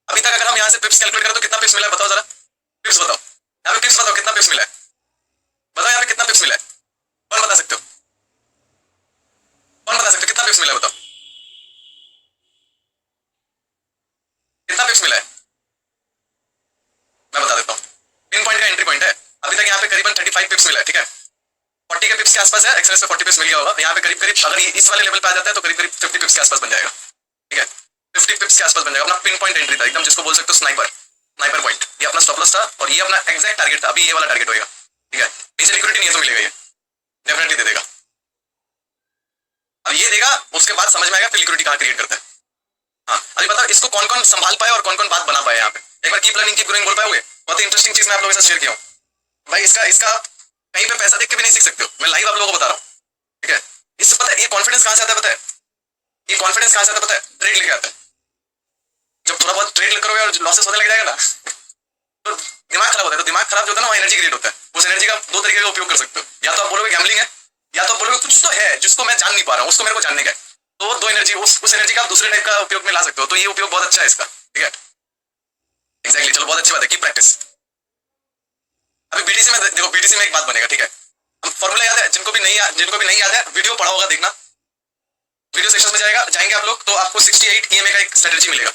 A: अभी तक अगर हम यहाँ से पिप्स कैलकुलेट करें तो कितना पिप्स मिला है बताओ जरा, पिप्स बताओ यहाँ पे, पिप्स बताओ कितना पिप्स मिला है, बताओ यहाँ पे कितना पिप्स मिला है, कौन बता सकते हो, कौन बता सकते हो कितना पिप्स मिला है, बताओ कितना पिप्स मिला है, मैं बता देता हूँ। पिन पॉइंट का एंट्री पॉइंट है, अभी तक यहाँ पे करीबन 35 पिप्स मिला है, ठीक है, 40 के पिप्स के आसपास है, एक्सएलएस पे 40 पिप्स मिल गया होगा, यहाँ पे करीब करीब अगर ये इस वाले लेवल पे आ जाता है तो करीब करीब 50 पिप्स के आसपास बन जाएगा, ठीक है, 50 पिप्स के आसपास बन जाएगा। अपना पिन पॉइंट एंट्री था एकदम, जिसको बोल सकते हो स्नाइपर पॉइंट, ये अपना स्टॉप लॉस था और ये अपना एग्जैक्ट टारगेट था, अभी ये वाला टारगेट होगा, ठीक है, नीचे लिक्विडिटी नहीं है तो मिलेगा, ये डेफिनेटली दे देगा, अब ये देगा उसके बाद समझ में आएगा फिर लिक्विडिटी कहाँ क्रिएट करता है। हाँ अभी बताओ इसको कौन कौन संभाल पाए और कौन कौन बात बना पाए यहाँ पे, एक बार कीप लर्निंग कीप ग्रोइंग बोल पाओगे, बहुत इंटरेस्टिंग चीज मैं आप लोगों के साथ शेयर किया हूँ भाई, इसका इसका कहीं पे पैसा देख के भी नहीं सीख सकते हो, मैं लाइव आप लोगों को बता रहा हूँ, ठीक है। इससे पता है ये कॉन्फिडेंस कहाँ से आता है, पता है ये कॉन्फिडेंस कहाँ से आता है, पता है ट्रेड लेके आता है, जब थोड़ा बहुत ट्रेड करोगे और लॉसेस होने लग जाएगा ना तो दिमाग खराब होता है, तो दिमाग खराब जो होता है ना वो एनर्जी क्रिएट होता है, उस एनर्जी का 2 तरीके का उपयोग कर सकते हो, या तो आप बोलोगे गैम्बलिंग है, या तो आप बोलोगे कुछ तो है जिसको मैं जान नहीं पा रहा हूँ, उसको मेरे को जानने का है, तो 2 एनर्जी, उस एनर्जी का आप दूसरे टाइप का उपयोग में ला सकते हो, तो ये उपयोग बहुत अच्छा है इसका, ठीक है, एक्जैक्टली, चलो बहुत अच्छी बात है, की प्रैक्टिस। अभी बीटीसी में देखो, बीटीसी में एक बात बनेगा, ठीक है, फॉर्मूला याद है, जिनको भी नहीं याद है वीडियो पढ़ा होगा, देखना वीडियो सेशन में जाएंगे आप लोग तो आपको 68 ईएमए का एक स्ट्रेटेजी मिलेगा,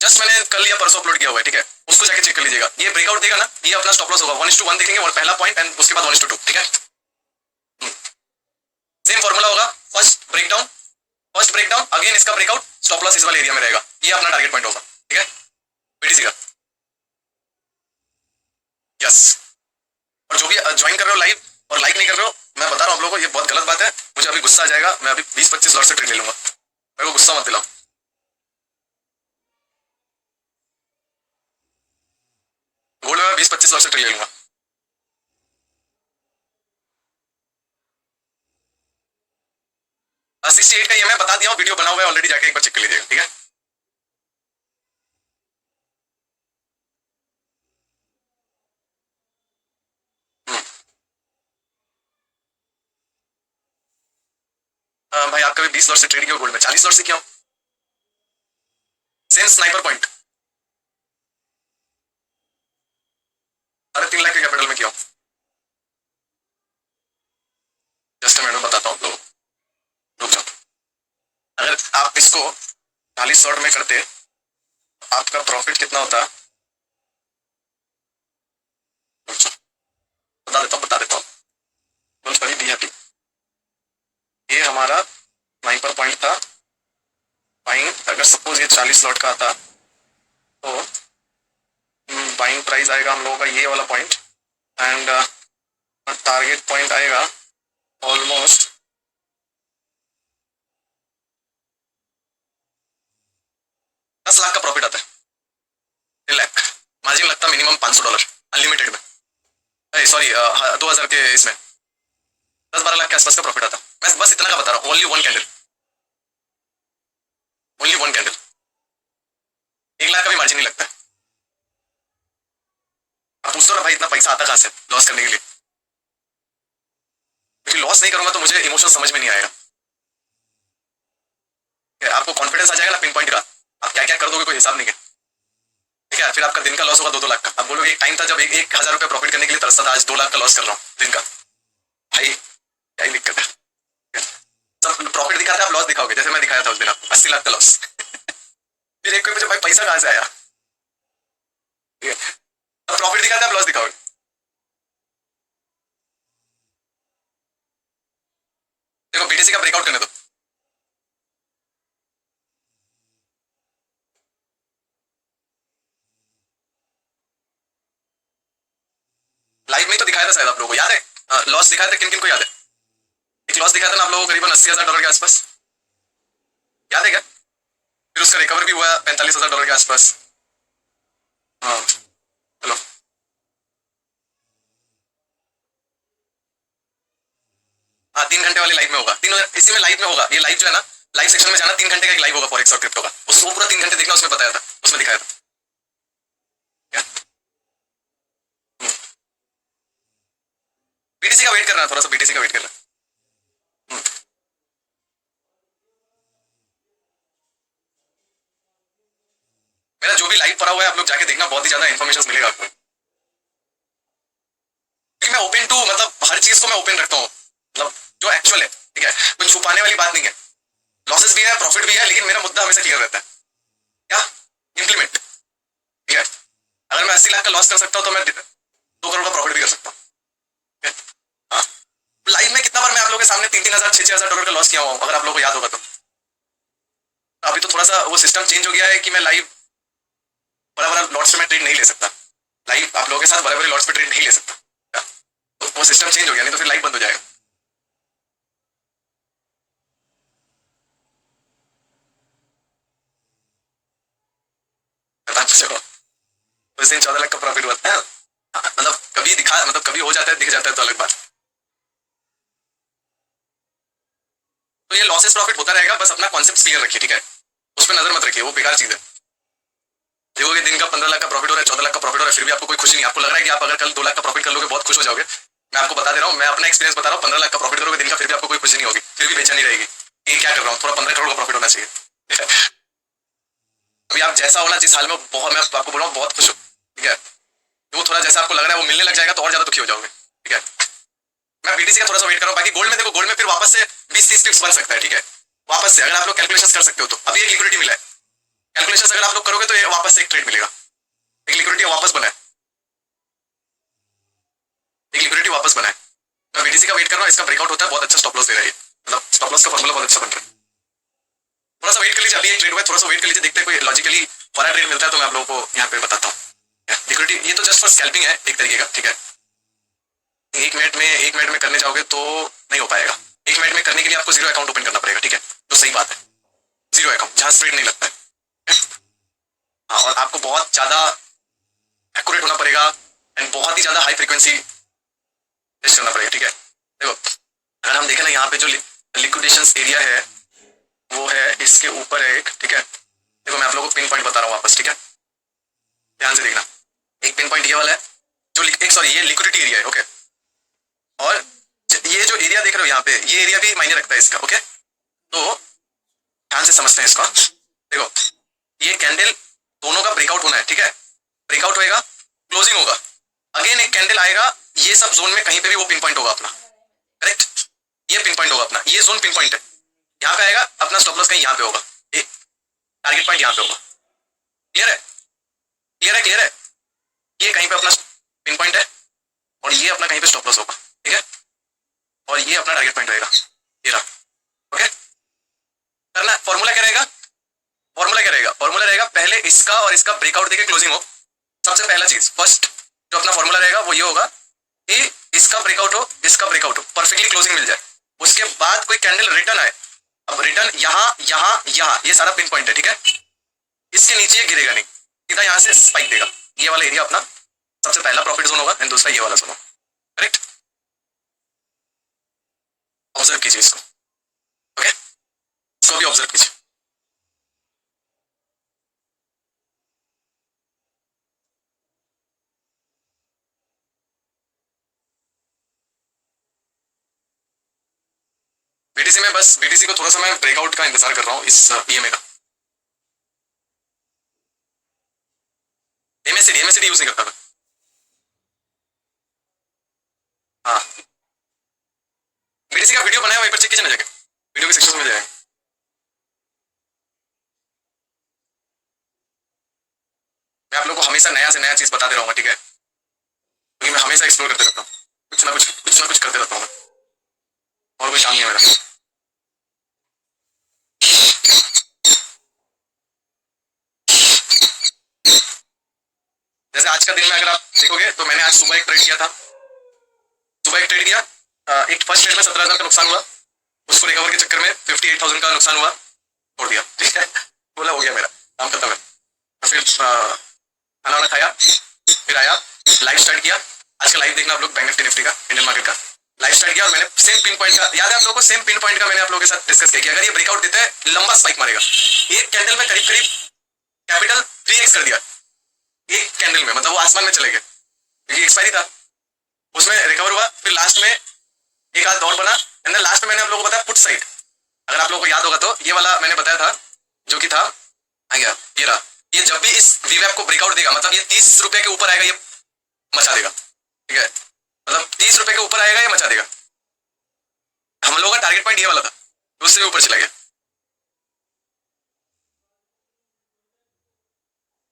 A: जस्ट मैंने कल या परसों अपलोड किया हुआ है, ठीक है, उसको जाके चेक कर लीजिएगा, ये ब्रेकआउट देगा ना, ये अपना स्टॉप लॉस होगा 1:1 देखेंगे और पहला पॉइंट एंड उसके बाद 1:2, ठीक है, सेम फॉर्मूला होगा, फर्स्ट ब्रेकडाउन अगेन इसका ब्रेकआउट, स्टॉप लॉस इस वाले एरिया में रहेगा, ये अपना टारगेट पॉइंट होगा, ठीक है, बीटीसी का, यस। और जो भी ज्वाइन कर रहे हो लाइव और लाइक नहीं कर रहे हो, मैं बता रहा हूँ आप लोगों को ये बहुत गलत बात है, मुझे अभी गुस्सा आ जाएगा, मैं अभी 20-25 लॉट से ट्रेड ले लूंगा, मेरे को गुस्सा मत दिलाओ, गोल्ड में मैं 20-25 लॉट से ट्रेड ले लूंगा। 68 का ये मैं बता दिया हूँ, वीडियो बना हुआ है ऑलरेडी, जाके एक बार चेक कर लीजिएगा, ठीक है। भाई आप कभी 20 लॉट से ट्रेड किया गोल्ड में? 40 लॉट से किया हूं। सेम स्नाइपर पॉइंट 3.5 लाख के कैपिटल में किया हूं। जस्ट मैं बताता हूँ तो रुक जाओ। अगर आप इसको 40 लॉट में करते आपका प्रॉफिट कितना होता? बता देता हूँ बड़ी दी अभी। ये हमारा स्नाइपर पॉइंट था। बाइंग अगर सपोज ये 40 लॉट का आता तो बाइंग प्राइस आएगा हम लोगों का ये वाला पॉइंट एंड टारगेट पॉइंट आएगा ऑलमोस्ट 10 लाख का प्रॉफिट आता है। 10 लाख मार्जिन लगता है मिनिमम $500 अनलिमिटेड में। सॉरी 2000 के इसमें 10-12 लाख के आसपास का प्रॉफिट आता। मैं बस इतना का बता रहा हूँ। ओनली वन कैंडल 1 लाख का भी मार्जिन नहीं लगता है। आप पूछते हो ना भाई इतना पैसा आता कहां से लॉस करने के लिए? क्योंकि लॉस नहीं करूंगा तो मुझे इमोशन समझ में नहीं आएगा। आपको कॉन्फिडेंस आ जाएगा ना पिन पॉइंट का, आप क्या क्या कर दोगे कोई हिसाब नहीं है। ठीक है, फिर आपका दिन का लॉस होगा 2-2 लाख का। आप बोलोगे एक टाइम था जब 1,000 रुपया प्रॉफिट करने के लिए तरसता था, आज 2 लाख का लॉस कर रहा हूँ दिन का। भाई क्या ही दिक्कत है। सब प्रॉफिट दिखाते आप लॉस दिखाओगे, जैसे मैं दिखाया था उस दिन आपको 80 लाख का लॉस। फिर एक कोई मुझे भाई पैसा कहां से आया? ठीक है, प्रॉफिट दिखाते आप लॉस दिखाओगे। देखो बीटीसी का ब्रेकआउट करने दो। लाइव में तो दिखाया था शायद आप लोगों को, याद है? लॉस दिखाया था, किन किन को याद है? एक लॉस दिखाया था ना आप लोगों को करीबन $80,000 के आसपास, याद है क्या? फिर उसका रिकवर भी हुआ $45,000 के आसपास। हाँ चलो, हाँ 3 घंटे वाले लाइव में होगा। इसी में लाइव में होगा। ये लाइव जो है ना, लाइव सेक्शन में जाना, 3 घंटे का एक लाइव होगा फॉरेक्स और क्रिप्टो का। उसको पूरा 3 घंटे देखना, उसमें बताया था, उसमें दिखाया था। बीटीसी का वेट करना, थोड़ा सा बीटीसी का वेट करना। मेरा जो भी लाइव पड़ा हुआ है आप लोग जाके देखना, बहुत ही ज्यादा इन्फॉर्मेशन मिलेगा आपको। क्योंकि मैं ओपन टू, मतलब हर चीज को मैं ओपन रखता हूँ, मतलब जो एक्चुअल है। ठीक है, कुछ छुपाने वाली बात नहीं है। लॉसेस भी है, प्रॉफिट भी है, लेकिन मेरा मुद्दा हमेशा क्लियर रहता है, क्या? इम्प्लीमेंट। ठीक है, अगर मैं 80 लाख का लॉस कर सकता हूँ तो मैं 2 करोड़ का प्रॉफिट भी कर सकता हूँ। हाँ, लाइव में कितना बार मैं आप लोगों के सामने 3-3 हजार $6,000 का लॉस किया हुआ हूँ, अगर आप लोगों को याद होगा तो। अभी तो थोड़ा सा वो सिस्टम चेंज हो गया है कि मैं लाइव बड़ा बड़ा लॉट्स पे मैं ट्रेड नहीं ले सकता। लाइव आप लोगों के साथ बड़े बड़े लॉट्स पे ट्रेड नहीं ले सकता, तो वो सिस्टम चेंज हो गया, नहीं तो फिर लाइव बंद हो जाएगा। उस दिन 14 लाख का प्रॉफिट हुआ था। मतलब कभी दिखा, मतलब कभी हो जाता है, दिख जाता है तो अलग बात। तो ये लॉसेस प्रॉफिट होता रहेगा, बस अपना कॉन्सेप्ट क्लियर रखिए। ठीक है, उस पर नजर मत रखिए, वो बेकार चीज है। देखोगे दिन का 15 लाख का प्रॉफिट हो रहा है, 14 लाख का प्रॉफिट हो रहा है, फिर भी आपको कोई खुशी नहीं। आपको लग रहा है कि आप अगर कल 2 लाख का प्रॉफिट कर लोगे बहुत खुश हो जाओगे। मैं आपको बता दे रहा हूँ, मैं अपना एक्सपीरियंस बता रहा हूँ, 15 लाख का प्रॉफिट करोगे दिन का, फिर भी आपको कोई खुशी नहीं होगी, फिर भी बेचैनी रहेगी। ये क्या कर रहा हूँ, थोड़ा 15 करोड़ का प्रॉफिट होना चाहिए। अभी आप जैसा होना जिस हाल में, बहुत मैं आपको बोल रहा हूँ बहुत खुश हो। ठीक है, वो थोड़ा जैसा आपको लग रहा है वो मिलने लग जाएगा तो और ज्यादा दुखी हो जाओगे। ठीक है, मैं बीटीसी का थोड़ा सा वेट कर रहा हूँ। बाकी गोल्ड में देखो, गोल्ड में फिर वापस से 20-30 पिप्स बन सकता है। ठीक है, वापस से अगर आप लोग कैलकुलेशन कर सकते हो तो। अभी एक लिक्विडिटी मिला है, कैलकुलेशन अगर आप लोग करोगे तो ये वापस से एक ट्रेड मिलेगा। एक लिक्विडिटी वापस बना है, एक लिक्विडिटी वापस बना है। मैं बीटीसी का वेट कर रहा हूँ, इसका ब्रेकआउट होता है, बहुत अच्छा स्टॉप लॉस दे रहा है। मतलब स्टॉप लॉस का फॉर्मूला बहुत अच्छा बन रहा है। थोड़ा सा वेट कर लीजिए, अभी एक ट्रेड हुआ है, थोड़ा सा वेट कर लीजिए, देखते हैं कोई लॉजिकली बड़ा ट्रेड मिलता है तो मैं आप लोगों को यहाँ पे बताता हूँ। लिक्विडिटी ये तो जस्ट फॉर स्कैल्पिंग है एक तरीके का। ठीक है, 1 मिनट में करने जाओगे तो नहीं हो पाएगा। 1 मिनट में करने के लिए आपको 0 अकाउंट ओपन करना पड़ेगा। ठीक है, तो सही बात है, 0 अकाउंट जहां स्प्रेड नहीं लगता है। हाँ, और आपको बहुत ज्यादा एक्यूरेट होना पड़ेगा एंड बहुत ही ज्यादा हाई फ्रीक्वेंसी टेस्ट करना पड़ेगा। ठीक है, देखो अगर हम देखें ना, यहाँ पे जो लिक्विडेशन एरिया है वो है इसके ऊपर है एक। ठीक है, देखो मैं आप लोगों को पिन पॉइंट बता रहा हूँ वापस। ठीक है, ध्यान से देखना, एक पिन पॉइंट ये वाला है जो एक, सॉरी ये लिक्विडिटी एरिया है। ओके, और ये जो एरिया देख रहे हो यहाँ पे, ये एरिया भी मायने रखता है इसका। ओके, तो ध्यान से समझते हैं इसको। देखो ये कैंडल दोनों का ब्रेकआउट होना है, ठीक है, ब्रेकआउट होएगा, क्लोजिंग होगा, अगेन एक कैंडल आएगा, ये सब जोन में कहीं पे भी वो पिन पॉइंट होगा अपना, करेक्ट, ये पिन पॉइंट होगा अपना, ये जोन पिन पॉइंट है, यहाँ पे आएगा अपना स्टॉप लॉस कहीं यहाँ पे होगा, ये टारगेट पॉइंट यहाँ पे होगा, क्लियर है, क्लियर है, क्लियर है, ये कहीं पे अपना पिन पॉइंट है और ये अपना कहीं पे स्टॉप लॉस होगा, ठीक है, और ये अपना टारगेट पॉइंट रहेगा, ये रहा, ओके, करना फॉर्मूला क्या रहेगा, फॉर्मूला क्या रहेगा, फॉर्मूला रहेगा पहले इसका और इसका ब्रेकआउट देके क्लोजिंग हो, सबसे पहला चीज फर्स्ट जो अपना फॉर्मूला रहेगा वो ये होगा कि इसका ब्रेकआउट हो, इसका ब्रेकआउट हो, परफेक्टली क्लोजिंग मिल जाए, उसके बाद कोई कैंडल रिटर्न आए, अब रिटर्न यहाँ यहाँ यहाँ, ये सारा पिन पॉइंट है, ठीक है, इसके नीचे ये गिरेगा नहीं, सीधा यहाँ से स्पाइक देगा, ये वाला एरिया अपना सबसे पहला प्रॉफिट जोन होगा एंड दूसरा ये वाला जोन, करेक्ट, ऑब्जर्व कीजिए इसको, ओके, इसको भी ऑब्जर्व कीजिए। बीटीसी में बस बीटीसी को थोड़ा सा मैं ब्रेकआउट का इंतजार कर रहा हूँ इस ईएमए का, एमएससीडी यूज नहीं करता मैं, हाँ बीटीसी का वीडियो बनाया वहीं पर चेक कीजिए ना जाके, वीडियो के सेक्शन में जाएगा, मैं आप लोगों को हमेशा नया से नया चीज बताते रहूंगा, ठीक है, क्योंकि मैं हमेशा एक्सप्लोर करते रहता हूँ, कुछ ना कुछ करते रहता हूँ मैं, और कोई काम नहीं है मेरा। जैसे आज का दिन में अगर आप देखोगे तो मैंने आज सुबह एक ट्रेड किया था, सुबह एक ट्रेड किया, एक फर्स्ट ट्रेड में 17,000 का नुकसान हुआ, उसको रिकवर के चक्कर में 58,000 का नुकसान हुआ, छोड़ दिया, ठीक है, बोला हो गया मेरा काम खत्म है, फिर खाना वाना खाया, फिर आया लाइव स्टार्ट किया, आज का लाइव देखना आप लोग बैंक निफ्टी का, इंडियन मार्केट का लाइव स्टार्ट किया, और मैंने सेम पिन पॉइंट का, याद है आप लोगों को, सेम पिन पॉइंट का मैंने आप लोगों के साथ डिस्कस किया, अगर ये ब्रेकआउट देता है लंबा स्पाइक मारेगा, एक कैंडल में करीब करीब कैपिटल 3x कर दिया, एक कैंडल में, मतलब वो आसमान में चले गए, क्योंकि एक्सपायरी था, उसमें रिकवर हुआ, फिर लास्ट में एक आध दौड़ बना, एंड देन लास्ट में मैंने आप लोगों को बताया पुट साइड, अगर आप लोगों को याद होगा तो ये वाला मैंने बताया था, जो कि था आ गया, ये रहा, ये जब भी इस वीवैप को ब्रेकआउट देगा, मतलब ये 30 रुपए के ऊपर आएगा, ये मचा देगा, ठीक है, मतलब 30 रुपए के ऊपर आएगा, ये मचा देगा, हम लोगों का टारगेट पॉइंट ये वाला था, उससे भी ऊपर चला गया,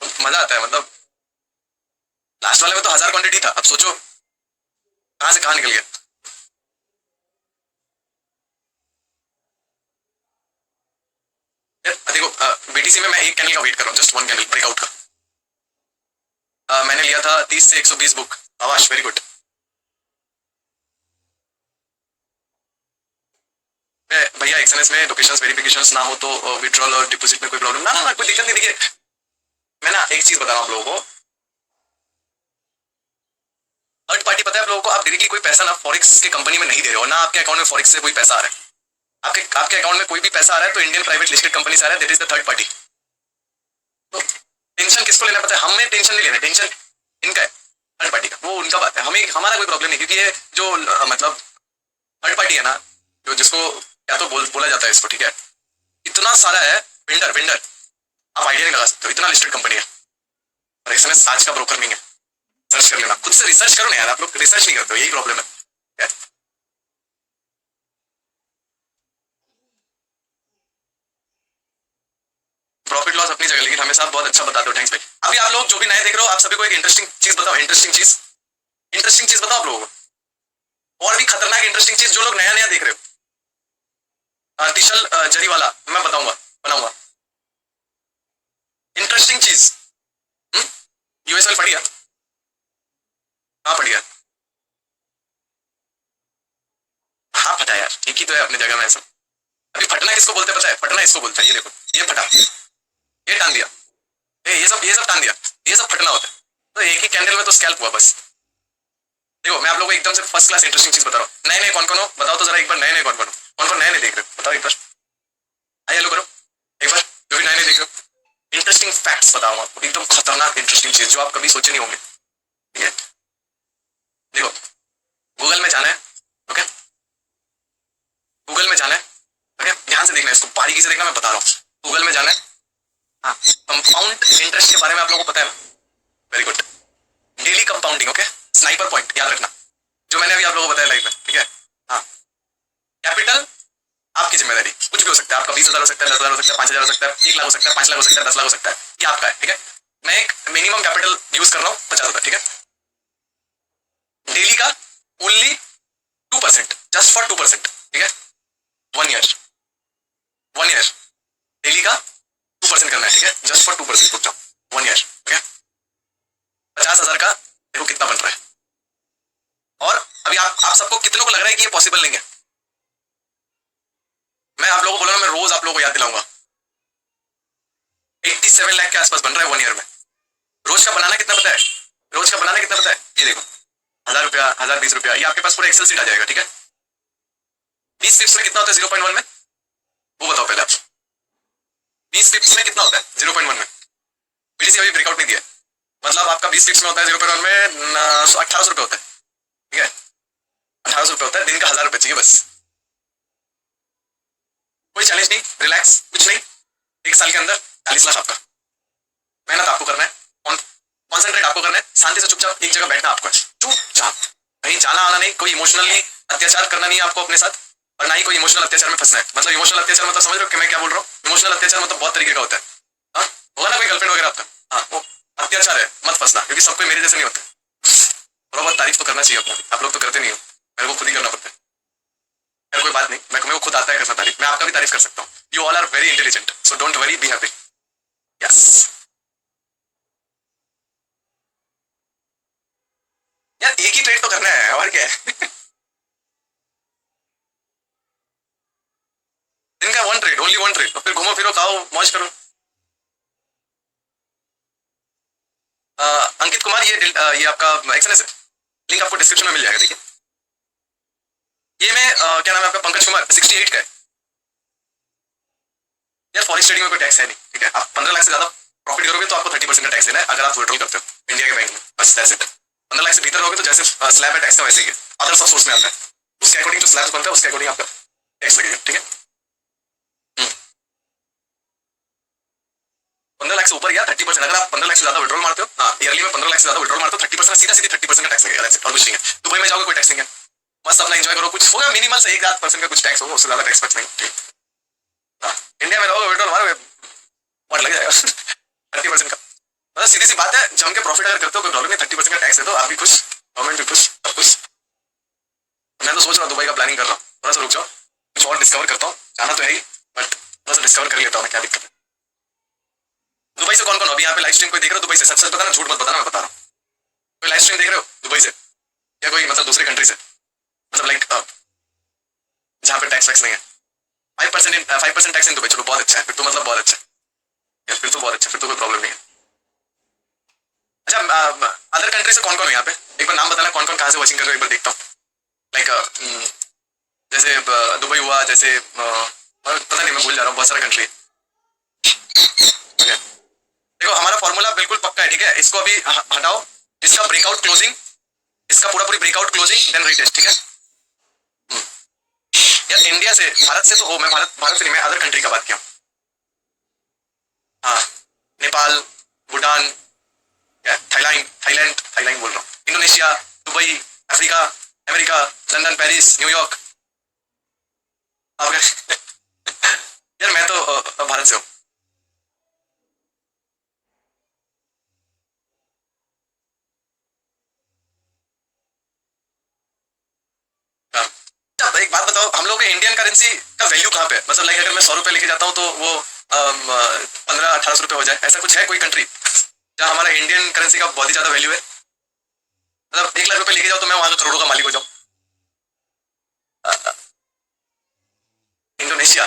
A: तो मजा आता है, मतलब लास्ट वाले में तो 1000 क्वांटिटी था, अब सोचो कहां से कहां निकल गया, देखो बीटीसी में मैं एक कैंडल का वेट कर रहा हूँ, जस्ट वन कैंडल ब्रेकआउट का, मैंने लिया था 30 से 120 बुक, आवाज वेरी गुड, भैया एक्सएनएस में लोकेशंस वेरिफिकेशंस ना हो तो विड्रॉल और डिपॉजिट में कोई प्रॉब्लम ना, ना कोई दिक्कत नहीं, देखिए मैं ना एक चीज बता रहा हूँ आप लोगों को, थर्ड पार्टी पता है आप लोगों को, आप डायरेक्टली कोई पैसा ना फॉरेक्स के कंपनी में नहीं दे रहे हो, ना आपके अकाउंट में फॉरेक्स से कोई पैसा आ रहा है, आपके अकाउंट में कोई भी पैसा आ रहा है तो इंडियन प्राइवेट लिस्टेड कंपनी से आ रहा है, that is the third party, तो टेंशन किसको लेना पता है, हमें टेंशन नहीं लेना, टेंशन इनका है, थर्ड पार्टी का, वो उनका बात है, हमें हमारा कोई प्रॉब्लम नहीं, क्योंकि ये जो मतलब थर्ड पार्टी है ना, जो जिसको क्या तो बोला जाता है इसको, ठीक है, इतना सारा है, वेंडर वेंडर, आप आइडिया नहीं लगा सकते हो, इतना लिस्टेड कंपनी है, और एक्सएनएस आज का ब्रोकर नहीं है, सर्च कर लेना, खुद से रिसर्च करो ना यार, आप लोग रिसर्च नहीं करते हो, यही प्रॉब्लम है, प्रॉफिट लॉस अपनी जगह, लेकिन हमेशा आप बहुत अच्छा बताते हो, थैंक्स भाई। अभी आप लोग जो भी नए देख रहे हो, आप सभी को एक इंटरेस्टिंग चीज बताओ, इंटरेस्टिंग चीज बताओ आप लोगों को, और भी खतरनाक इंटरेस्टिंग चीज जो लोग नया नया देख रहे हो, तिशल जरी वाला मैं बनाऊंगा इंटरेस्टिंग चीज, यूएसएल पढ़ी है, हाँ पढ़ी है, हाँ फटा यार, ठीक ही तो है अपनी जगह में ऐसा, अभी फटना किसको बोलते हैं पता है, फटना इसको बोलता है, ये देखो ये फटा, ये टांग दिया, ये सब टांग दिया, ये सब फटना होता है, तो एक ही कैंडल में तो स्कैल्प हुआ बस। देखो मैं आप लोगों को एकदम से फर्स्ट क्लास इंटरेस्टिंग चीज बता रहा हूँ, नए नए कौन हो बताओ तो जरा एक बार, नए नए कौन नए नए देख रहे हो बताओ एक बार, आइए लो करो एक बार, जो भी नए नए देख रहे हो, इंटरेस्टिंग फैक्ट्स बताऊंगा आपको, एकदम खतरनाक इंटरेस्टिंग चीज जो आप कभी सोचे नहीं होंगे, ठीक है, देखो गूगल में जाना है, ओके, गूगल में जाना है, ओके, ध्यान से देखना है बारीकी से देखना, मैं बता रहा हूँ, गूगल में जाना है। हाँ, कंपाउंड इंटरेस्ट के बारे में आप लोगों को पता है ना? Very good. Daily compounding, okay, sniper point याद रखना, जो मैंने अभी आप लोगों को बताया लाइव में, ठीक है? हाँ, कैपिटल आपकी जिम्मेदारी, कुछ भी हो सकता है, आपका 20,000 हो सकता है, 10,000 हो सकता है, 5,000 हो सकता है, 1 लाख हो सकता है, 5 लाख हो सकता है, 10 लाख हो सकता है, ये आपका है, ठीक है? मैं एक मिनिमम कैपिटल यूज कर रहा हूँ 50,000, ठीक है? डेली का ओनली 2%, जस्ट फॉर 2%, ठीक है? 1 ईयर, 1 ईयर डेली का 2% करना है, ठीक है? जस्ट फॉर 2%, रुक जाओ, 1 ईयर, ठीक है? 50,000 का देखो कितना बन रहा है। और अभी आप सबको कितनों को लग रहा है कि ये पॉसिबल नहीं है? मैं आप लोगों को बोला ना, मैं रोज आप लोगों को याद दिलाऊंगा। 87 लाख के आसपास बन रहा है 1 ईयर में। रोज का बनाना कितना पता है? रोज का बनाना कितना पता है? ये देखो, 1,000 रुपया, 1,020 रुपया, ये आपके पास पूरा एक्सेल सीट आ जाएगा, ठीक है? 20 पिप्स में कितना होता है 0.1 में? वो बताओ पहले आप। 20 पिप्स में कितना होता है 0.1 में? बीटीसी अभी ब्रेकआउट नहीं दिया, मतलब आपका 20 पिप्स में होता है 0.1 में 1800 रुपये होता है, ठीक है? 1800 रुपये होता है, दिन का 1,000 रुपये चाहिए बस। कोई चैलेंज नहीं, रिलैक्स, कुछ नहीं। 1 साल के अंदर 40 लाख आपका। मेहनत आपको करना है, कॉन्सेंट्रेट आपको करना है, शांति से चुपचाप एक जगह बैठना आपको है, चुपचाप, कहीं जाना आना नहीं, कोई इमोशनल नहीं, अत्याचार करना नहीं आपको अपने साथ, और ना ही कोई इमोशनल अत्याचार में फंसना है। मतलब इमोशनल अत्याचार मतलब समझ रहे हो कि मैं क्या बोल रहा हूँ? इमोशनल अत्याचार मतलब बहुत तरीके का होता है। हाँ, होगा ना कोई गर्लफ्रेंड वगैरह आपका, हाँ, वो अत्याचार है, मत फंसना, क्योंकि सब कोई मेरे जैसे नहीं होता। थोड़ा बहुत तारीफ तो करना चाहिए अपना, आप लोग तो करते नहीं हो, मेरे को खुद ही करना पड़ता है। यार कोई बात नहीं, मेरे को खुद आता है करना तारीफ, मैं आपका भी तारीफ कर सकता हूँ। You all are very intelligent, so don't worry, be happy. Yes यार, एक ही ट्रेड तो करना है, और क्या है? दिन का 1 ट्रेड, ओनली 1 ट्रेड, तो फिर घूमो फिरो, खाओ, मौज करो। अंकित कुमार, ये आपका एक्सएनएस है, लिंक आपको डिस्क्रिप्शन में मिल जाएगा, ठीक है? ये मैं क्या नाम है आपका, पंकज कुमार, 68 का है। यार फॉरेक्स ट्रेडिंग में कोई टैक्स है नहीं, ठीक है? आप 15 लाख से ज्यादा प्रॉफिट करोगे तो आपको 30% का टैक्स देना है, अगर आप विड्रॉल करते हो इंडिया के बैंक में, बस दैट्स इट। 15 लाख से भीतर रहोगे तो जैसे स्लैब है टैक्स का, वैसे ही है, अदर सब सोर्स में आता है, उसके अकॉर्डिंग जो स्लैब बनता है उसके अकॉर्डिंग आपका टैक्स लगेगा, ठीक है? 15 लाख से ऊपर या 30%, अगर आप 15 लाख से ज्यादा विड्रॉल मारते हो, हाँ, ईयरली में 15 लाख से ज्यादा विड्रॉल मारते हो, 30% सीधा सीधी 30% का टैक्स लगेगा, that's it, और कुछ नहीं है। दुबई में जाओगे कोई टैक्स नहीं है, मस्त अपना एंजॉय करो, कुछ होगा मिनिमल से 1-8% का कुछ टैक्स होगा, उससे ज्यादा टैक्स नहीं, ठीक? हाँ, इंडिया में रहोगे विड्रॉल मारोगे, और लग जाएगा 30% का। मतलब सीधी सी बात है, जम के प्रॉफिट अगर करते हो कोई प्रॉब्लम नहीं, 30% का टैक्स है तो आप भी खुश, गवर्नमेंट भी खुश, सब खुश। मैं तो सोच रहा हूँ दुबई का प्लानिंग कर रहा हूँ, थोड़ा सा रुक जाओ, कुछ और डिस्कवर करता हूँ, जाना तो है ही, बट थोड़ा सा डिस्कवर कर लेता हूँ मैं, क्या दिक्कत है। दुबई से कौन कौन अभी यहाँ पे लाइव स्ट्रीम कोई देख रहे हो? दुबई से सच सच बताना, झूठ मत बताना, मैं बता रहा हूँ। कोई लाइव स्ट्रीम देख रहे हो दुबई से, या कोई मतलब दूसरे कंट्री से, मतलब लाइक जहाँ पे टैक्स वैक्स नहीं है? 5% टैक्स इन दुबई, चलो बहुत अच्छा है, फिर तो मतलब बहुत अच्छा है, फिर तो बहुत अच्छा, फिर तो कोई प्रॉब्लम नहीं है। अच्छा, अदर कंट्री से कौन कौन है यहाँ पे? एक बार नाम बताना, कौन कौन कहाँ से वॉचिंग कर रहे हो, एक बार देखता हूँ। लाइक जैसे दुबई हुआ, जैसे पता नहीं, मैं भूल जा रहा हूँ, बहुत सारा कंट्री है। ओके, देखो हमारा फॉर्मूला बिल्कुल पक्का है, ठीक है? इसको अभी हटाओ, इसका ब्रेकआउट क्लोजिंग, इसका पूरा पूरी ब्रेकआउट क्लोजिंग, देन रीटेस्ट, ठीक है? यार इंडिया से, भारत से तो हो, मैं भारत से नहीं, मैं अदर कंट्री का बात किया। हाँ, नेपाल, भूटान, थाईलैंड बोल रहा हूँ, Indonesia, Dubai, Africa, America, London, Paris, New York. यार मैं तो भारत से हूँ। एक बात बताओ, हम लोग के इंडियन करेंसी का वैल्यू कहाँ पे है? मतलब लाइक अगर मैं 100 रुपए लेके जाता हूँ तो वो 15-18 रुपए हो जाए, ऐसा कुछ है कोई कंट्री जहाँ हमारा इंडियन करेंसी का बहुत ही ज्यादा वैल्यू है? मतलब 1 लाख रुपए लेके जाओ तो मैं वहां करोड़ों का मालिक हो जाऊँ? इंडोनेशिया,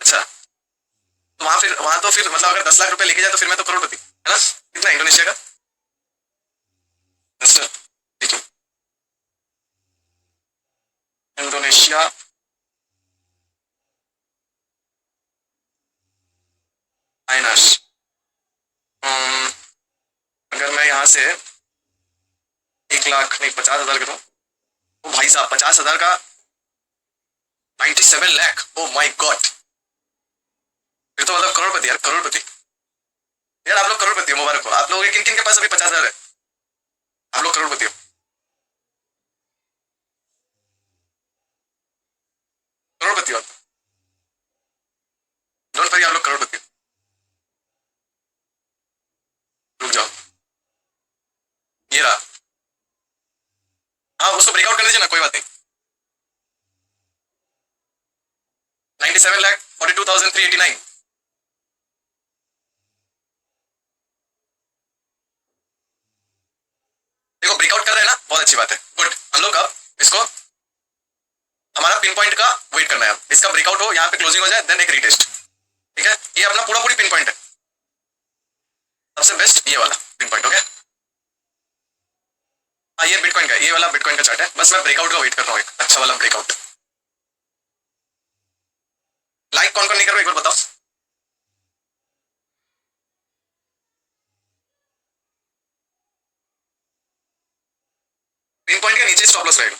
A: अच्छा, तो वहां तो फिर मतलब अगर 10 लाख रुपए लेके जाए तो फिर मैं तो करोड़पति है ना? कितना इंडोनेशिया का? अच्छा, ठीक है, इंडोनेशिया माइनस, अगर मैं यहाँ से 1 लाख नहीं 50,000 करूँ, ओ भाई साहब 50,000 का 97 लाख, ओ माई गॉड, फिर तो मतलब करोड़पति यार, करोड़पति। यार आप लोग करोड़पति हो, मुबारक हो। आप लोग किन किन के पास अभी 50,000 है? आप लोग करोड़पति हो। करोड़पति हो आप। डोंट वरी, आप लोग करोड़पति हो। रुक जाओ, ये रहा। हाँ उसको ब्रेकआउट कर दीजिए ना, कोई बात नहीं। 97,42,389। देखो ब्रेकआउट कर रहे हैं ना, बहुत अच्छी बात है, गुड। हम लोग अब इसको, हमारा पिन पॉइंट का वेट करना है। अब इसका ब्रेकआउट हो, यहाँ पे क्लोजिंग हो जाए, देन एक रीटेस्ट। ठीक है, ये अपना पूरा पूरी पिन पॉइंट है, सबसे बेस्ट ये वाला पिन पॉइंट हो गया। हाँ ये बिटकॉइन का, ये वाला बिटकॉइन का चार्ट है। बस मैं ब्रेकआउट का वेट कर रहा हूँ, एक अच्छा वाला ब्रेकआउट। लाइक कौन कौन नहीं कर रहा, एक बार बताओ। पिन पॉइंट के नीचे स्टॉप लॉस रहेगा।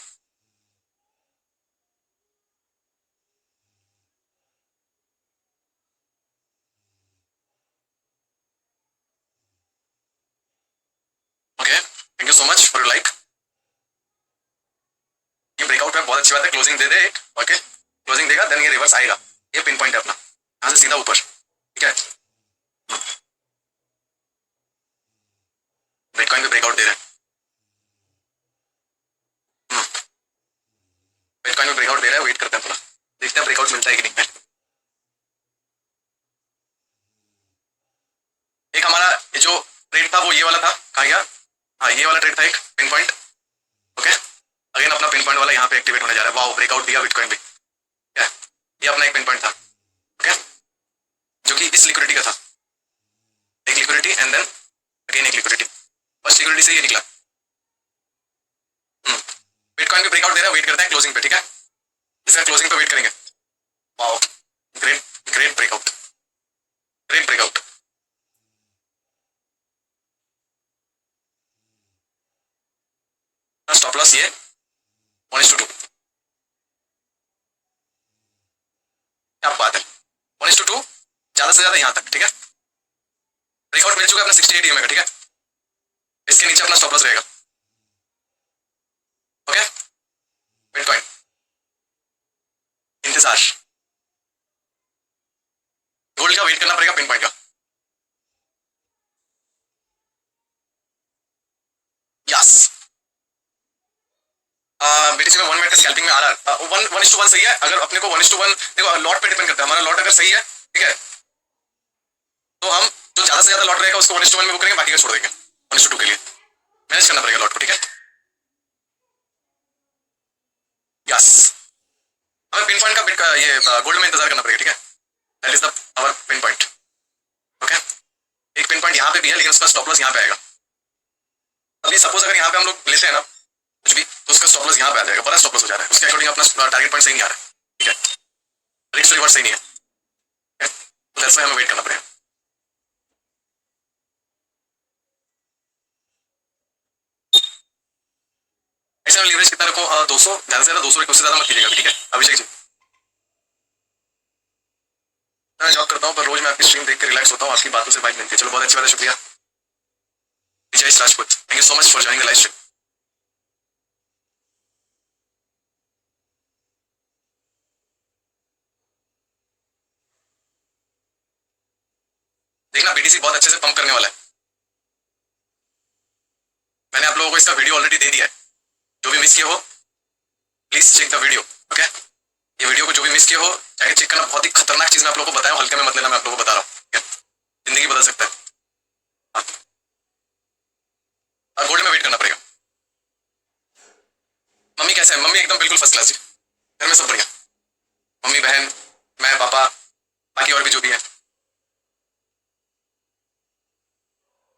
A: Okay, thank you so much for like. ये ब्रेकआउट है, बहुत अच्छी बात है। क्लोजिंग दे दे एक, ओके क्लोजिंग देगा, देन ये रिवर्स आएगा। ये पिन पॉइंट है अपना, यहाँ से सीधा ऊपर। ठीक है, बिटकॉइन पे ब्रेकआउट दे रहे हैं। बिटकॉइन पे ब्रेकआउट दे रहा है, वेट करते हैं थोड़ा, देखते हैं ब्रेकआउट मिलता है कि नहीं। एक हमारा जो ट्रेड था वो ये वाला था, कहाँ गया? हाँ ये वाला ट्रेड था, एक पिन पॉइंट। ओके, अगेन अपना पिन पॉइंट वाला यहाँ पे एक्टिवेट होने जा रहा है। वाओ, ब्रेकआउट दिया बिटकॉइन भी। क्या ये अपना एक पिन पॉइंट था, ओके, जो कि इस लिक्विडिटी का था। एक लिक्विडिटी एंड देन अगेन एक लिक्विडिटी, फर्स्ट लिक्विडिटी से ये निकला। बिटकॉइन पे ब्रेकआउट दे रहा है, वेट करते हैं क्लोजिंग पे। ठीक है, इसका क्लोजिंग पे वेट करेंगे। Wow, great great breakout, great breakout. Stop loss ये 1:2, क्या बात है, 1:2, ज्यादा से ज्यादा यहाँ तक। ठीक है, ब्रेकआउट मिल चुका है अपना 68 EMA का। ठीक है, इसके नीचे अपना स्टॉप लॉस रहेगा। ओके, बिटकॉइन इंतजार, गोल्ड का वेट करना पड़ेगा, पिन पॉइंट का। यस, बीटीसी में 1 मिनट का स्कैल्पिंग में आ रहा है। 1:1 सही है। अगर अपने को 1:1, देखो लॉट पे डिपेंड करता है, हमारा लॉट अगर सही है, ठीक है, तो हम जो ज्यादा से ज्यादा लॉट रहेगा उसको 1:1 में बुक करेंगे, बाकी का छोड़ देंगे 1:2 के लिए। मैनेज करना पड़ेगा लॉट को। ठीक है, यस, हमें पिन पॉइंट का ये गोल्ड में इंतजार करना पड़ेगा। ठीक है, that is the our pin point. Okay, एक पिन पॉइंट यहाँ पे भी है, लेकिन उसका स्टॉप लॉस यहाँ पे आएगा। अभी सपोज अगर यहाँ पे हम लोग लेते हैं ना कुछ भी, तो उसका स्टॉप लॉस यहाँ पे आ जाएगा, बड़ा स्टॉप लॉस हो जा रहा है, उसके अकॉर्डिंग अपना टारगेट पॉइंट सही नहीं आ रहा है। ठीक है, रिस्क रिवॉर्ड सही नहीं है, तो दैट्स व्हाई हमें वेट करना पड़ेगा। ऐसे में लीवरेज कितना रखो? 200, ज्यादा से ज्यादा 200, उससे ज्यादा मत कीजिएगा। ठीक है अभिषेक जी, मैं जॉब करता हूँ पर रोज मैं आपकी स्ट्रीम देख के रिलैक्स होता हूँ, आपकी बातों से वाइब मिलती है। चलो बहुत अच्छी बात है, शुक्रिया Vijay Rajput, thank you so much for joining the live stream. देखना बीटीसी बहुत अच्छे से पंप करने वाला है। मैंने आप लोगों को इसका वीडियो ऑलरेडी दे दिया है, जो भी मिस किए हो please check the video. Okay, ये वीडियो को जो भी मिस किए हो जाके चेक करना, बहुत ही खतरनाक चीज मैं आप लोगों को बताया हूँ, हल्के में मत लेना, मैं आप लोगों को बता रहा हूँ, जिंदगी बदल सकता है। हाँ, और गोल्ड में वेट करना पड़ेगा। मम्मी कैसे है? मम्मी एकदम बिल्कुल फर्स्ट क्लास जी, घर में सब बढ़िया, मम्मी बहन मैं पापा बाकी और भी जो भी है।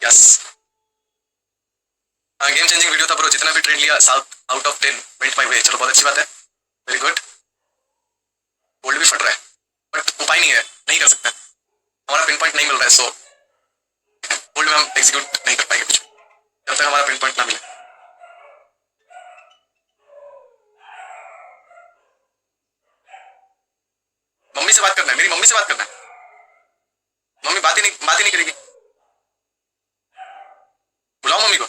A: यस, गेम चेंजिंग वीडियो था ब्रो, जितना भी ट्रेड लिया 7 out of 10 went my way. चलो बहुत अच्छी बात है, वेरी गुड। गोल्ड भी फट रहा है बट उपाय नहीं है, नहीं कर सकते, हमारा पिन पॉइंट नहीं मिल रहा है, सो गोल्ड में हम एग्जीक्यूट नहीं कर पाएंगे कुछ जब तक हमारा पिन पॉइंट ना मिले। मम्मी से बात करना है, मेरी मम्मी से बात करना है। बात ही नहीं करेगी। बुलाओ मम्मी को।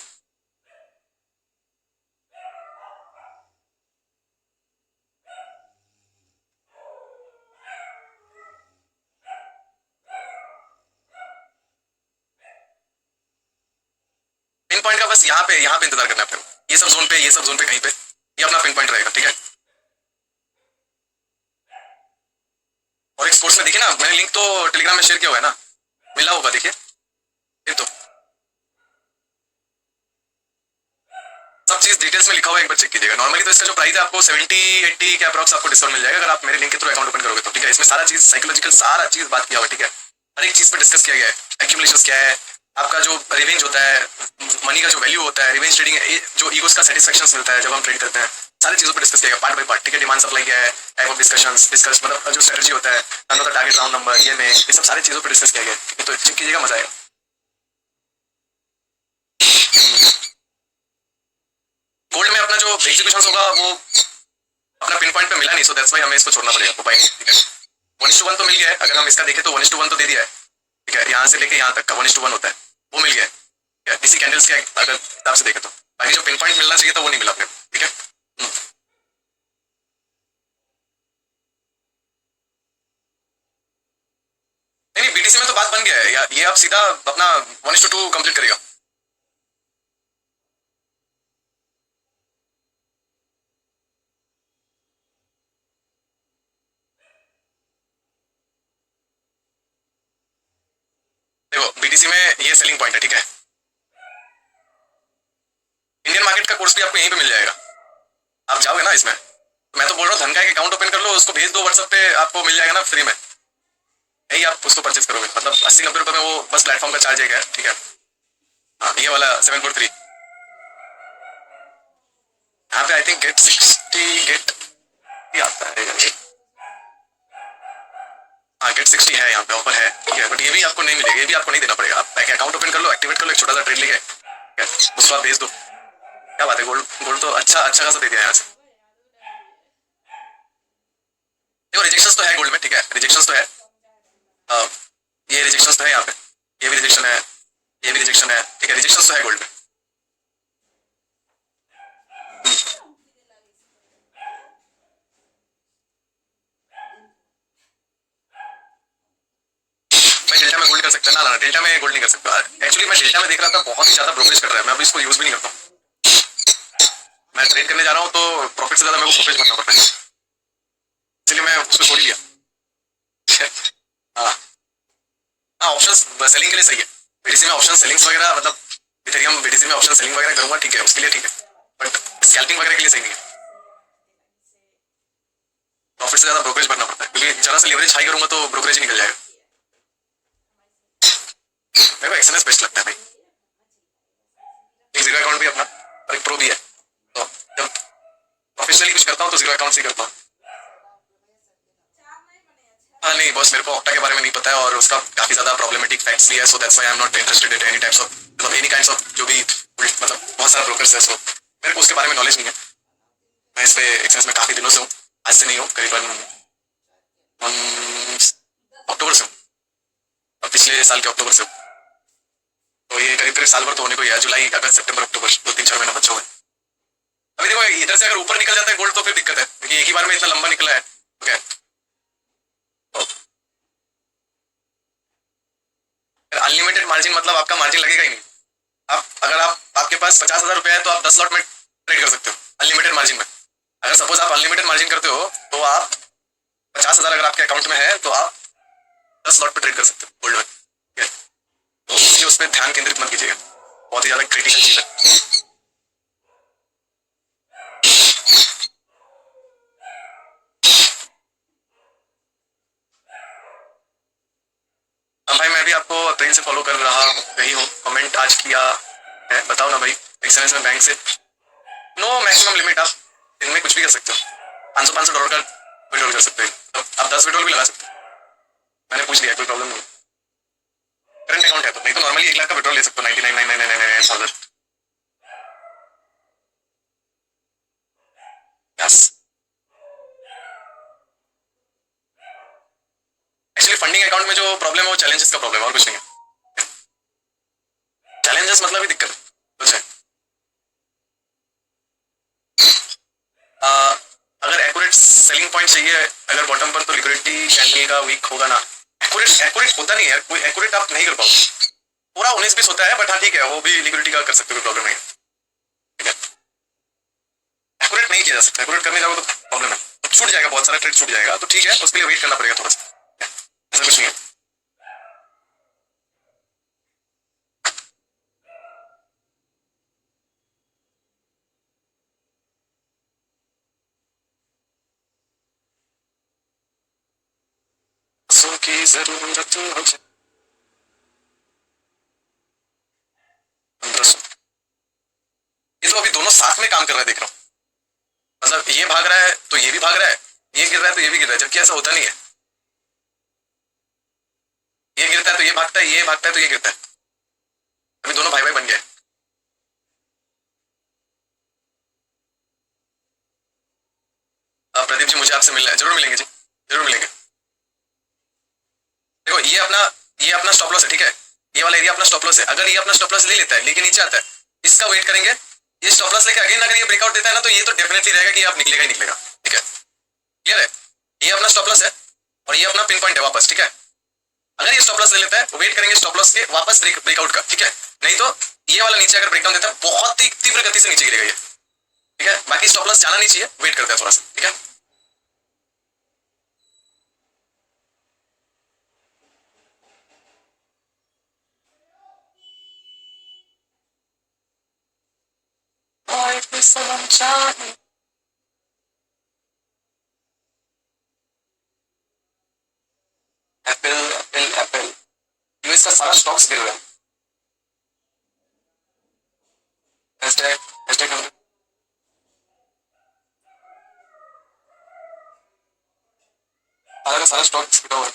A: पिन पॉइंट का बस यहाँ पे इंतजार करना है आपको। ये सब जोन पे कहीं पे ये अपना पिन पॉइंट रहेगा, ठीक है। और एक स्पोर्ट्स में देखिए ना, मैंने लिंक तो टेलीग्राम में शेयर किया हुआ है ना, मिला होगा, देखिए ये तो सब चीज डिटेल्स में लिखा हुआ है, एक बार चेक कीजिएगा। नॉर्मली तो इसका जो प्राइस है आपको 70-80 के अप्रॉक्स आपको डिस्काउंट मिल जाएगा अगर आप मेरे लिंक के थ्रू अकाउंट ओपन करोगे तो, ठीक है। इसमें सारा चीज साइकोलॉजिकल सारा चीज बात किया हुआ है, ठीक है। हर एक चीज पर डिस्कस किया गया है। एक्यूमुलेशन क्या है, आपका जो रिवेंज होता है, मनी का जो वैल्यू होता है, रिवेंज ट्रेडिंग, जो ईगोस का सेटिस्फेक्शन मिलता है जब हम ट्रेड करते हैं, सारी चीजों पर डिस्कस किया गया पार्ट बाय पार्ट, ठीक है। डिमांड सप्लाई क्या है, टाइप ऑफ डिस्कस मतलब जो स्ट्रेटजी होता है, टारगेट राउंड नंबर, ये सब सारी चीजों पर डिस्कस किया गया है, तो चेक कीजिएगा, मजा आएगा। गोल्ड में अपना जो एग्जीक्यूशन होगा वो अपना पिन पॉइंट पे मिला नहीं, सो दैट्स व्हाई हमें इसको छोड़ना पड़ेगा, उपाय नहीं, ठीक है। 1:1 तो मिल गया है, अगर हम इसका देखें तो 1:1 तो दे दिया है, ठीक है। यहाँ से लेके यहाँ तक का 1:1 होता है, वो मिल गया है, ठीक है। इसी कैंडल्स के अगर हिसाब से देखे तो बाकी जो पिन पॉइंट मिलना चाहिए था वो नहीं मिला अपने को, ठीक है। नहीं बीटीसी में तो बात बन गया है, ये आप सीधा अपना 1:2 कंप्लीट करेगा। देखो बीटीसी में ये सेलिंग पॉइंट है, ठीक है। इंडियन मार्केट का कोर्स भी आपको यहीं पे मिल जाएगा, आप जाओगे ना इसमें, तो मैं तो बोल रहा हूँ धन का एक अकाउंट ओपन कर लो, उसको भेज दो व्हाट्सएप पे, आपको मिल जाएगा ना फ्री में, यही आप उसको परचेज करोगे, मतलब 80-90 रुपए में वो बस प्लेटफॉर्म का चार्ज है, ठीक है। हाँ ये वाला 743 यहाँ पे आई थिंक गेट 60 गेट आता है, हाँ गेट 60 है यहाँ पे ऑफर है, ठीक है। बट ये भी आपको नहीं मिलेगा, ये भी आपको नहीं देना पड़ेगा, आप एक अकाउंट ओपन कर लो, एक्टिवेट कर लो, एक छोटा सा ट्रेड लेके उसको आप भेज दो, क्या बात है। गोल्ड गोल्ड तो अच्छा खासा दे दिया यहाँ से। देखो रिजेक्शन तो है गोल्ड में, ठीक है, रिजेक्शन तो है, ये रिजेक्शन तो है यहाँ पे, ये भी रिजेक्शन है, ये भी रिजेक्शन है, ठीक है। रिजेक्शन तो है गोल्ड में। मैं डेल्टा में गोल्ड कर सकता है ना, डेल्टा में गोल्ड नहीं कर सकता एक्चुअली। मैं डेल्टा में देख रहा था बहुत ही ज्यादा ब्रोकरेज कर रहा है, मैं अभी इसको यूज भी नहीं करता हूँ। मैं ट्रेड करने जा रहा हूँ तो प्रॉफिट से ज्यादा मेरे को ब्रोकरेज भरना पड़ता है, इसलिए मैं उसको छोड़ ही लिया। हाँ हाँ, ऑप्शन सेलिंग के लिए सही है। बीटीसी में ऑप्शन सेलिंग्स वगैरह, मतलब इथेरियम बीटीसी में ऑप्शन सेलिंग वगैरह करूंगा, ठीक है, उसके लिए ठीक है, बट स्कैल्पिंग वगैरह के लिए सही नहीं है। प्रॉफिट से ज्यादा ब्रोकरेज भरना पड़ता है, क्योंकि जरा सा लेवरेज हाई करूंगा तो ब्रोकरेज ही निकल जाएगा। मेरे को एक्सएनएस बेस्ट लगता है भाई, एक जीरो अकाउंट भी अपना और एक प्रो भी है, तो जब प्रोफेशनली कुछ करता हूँ तो जीरो अकाउंट से करता हूँ। हाँ नहीं बॉस, मेरे को ऑक्टा के बारे में नहीं पता है और उसका काफी ज्यादा प्रॉब्लमेटिक फैक्ट्स भी है, so that's why I am not interested in any types of, मतलब एनी काइंड्स ऑफ जो भी मतलब बहुत सारा ब्रोकर्स है, सो मेरे को उसके बारे में नॉलेज नहीं है। मैं इस पे एक्सएनएस में काफी दिनों से हूँ, आज से नहीं हूँ, करीबन अक्टूबर से हूँ, और पिछले साल के अक्टूबर से हूँ, तो ये करीब करीब साल भर तो होने को ही है, जुलाई अगस्त सितंबर अक्टूबर 2-3-4 महीना बच्चा हुआ है। अभी देखो इधर से अगर ऊपर निकल जाता है गोल्ड तो फिर दिक्कत है, क्योंकि एक ही बार में इतना लंबा निकला है, ठीक है। अनलिमिटेड मार्जिन मतलब आपका मार्जिन लगेगा ही नहीं। आप अगर आपके पास 50,000 रुपए है तो आप 10 लॉट में ट्रेड कर सकते हो अनलिमिटेड मार्जिन में। अगर सपोज आप अनलिमिटेड मार्जिन करते हो तो आप 50,000 अगर आपके अकाउंट में है तो आप 10 लॉट पे ट्रेड कर सकते हो गोल्ड में, ठीक है। तो इसलिए उस पर ध्यान केंद्रित मत कीजिएगा, बहुत ही ज्यादा क्रिटिकल चीज है। भाई मैं भी आपको अप्रैल से फॉलो कर रहा रही हूँ, कमेंट आज किया है, बताओ ना भाई। एक्सएनएस में बैंक से नो मैक्सिमम लिमिट, आप दिन में कुछ भी कर सकते हो, $500 का विड्रॉल कर सकते हो, आप 10 विड्रॉल भी लगा सकते हो। मैंने पूछ लिया, कोई प्रॉब्लम नहीं, करंट अकाउंट है तो, नहीं तो नॉर्मली 1 लाख का विड्रॉल ले सकते हो 99,999,999,000। यस एक्चुअली फंडिंग अकाउंट में जो प्रॉब्लम है वो चैलेंजेस का प्रॉब्लम है और कुछ नहीं है। चैलेंजेस मतलब ही दिक्कत कुछ है। अगर एक्यूरेट सेलिंग पॉइंट चाहिए अगर बॉटम पर, तो लिक्विडिटी कैंडल का वीक होगा ना। एक्यूरेट एक्यूरेट होता नहीं है, कोई एक्यूरेट आप नहीं कर पाओगे। पूरा 19-20 होता है, बट हाँ ठीक है, वो भी लिक्विडिटी का कर सकते हो, कोई प्रॉब्लम नहीं है। ठीक है, एक्यूरेट नहीं किया जा सकता, एक्यूरेट करने जाओगे तो प्रॉब्लम है, तो छूट जाएगा, बहुत सारा ट्रेड छूट जाएगा। तो ठीक है, उसके लिए वेट करना पड़ेगा थोड़ा सा, ऐसा कुछ नहीं है। की जरूरत मुझे 1500। ये तो अभी दोनों साथ में काम कर रहे हैं, देख रहा हूँ। मतलब ये भाग रहा है तो ये भी भाग रहा है, ये गिर रहा है तो ये भी गिर रहा है, जबकि ऐसा होता नहीं है। ये गिरता है तो ये भागता है, ये भागता है तो ये गिरता है। अभी दोनों भाई भाई बन गए। प्रदीप जी, मुझे आपसे मिलना है, जरूर मिलेंगे जी, जरूर मिलेंगे। देखो ये अपना स्टॉप लॉस है, ठीक है, ये वाला एरिया अपना स्टॉप लॉस है। अगर ये अपना स्टॉप लॉस ले लेता है, लेके नीचे आता है, इसका वेट करेंगे। ये स्टॉप लॉस लेके अगेन अगर ये ब्रेकआउट देता है ना, तो ये तो डेफिनेटली रहेगा कि आप निकलेगा ही निकलेगा। ठीक है, क्लियर है। ये अपना स्टॉप लॉस है और ये अपना पिन पॉइंट है वापस। ठीक है, अगर ये स्टॉप लॉस ले लेता है, वेट करेंगे स्टॉप लॉस के वापस ब्रेकआउट का। ठीक है, नहीं तो ये वाला नीचे अगर ब्रेकडाउन देता है, बहुत ही तीव्र गति से नीचे गिरेगा ये। ठीक है, बाकी स्टॉप लॉस जाना नहीं चाहिए, वेट करते हैं थोड़ा सा। ठीक है, एप्पल एप्पल एप्पल, यूएस का सारा स्टॉक्स गिर रहा है। हैशटैग हैशटैग सारा स्टॉक्स गिरा हुआ है।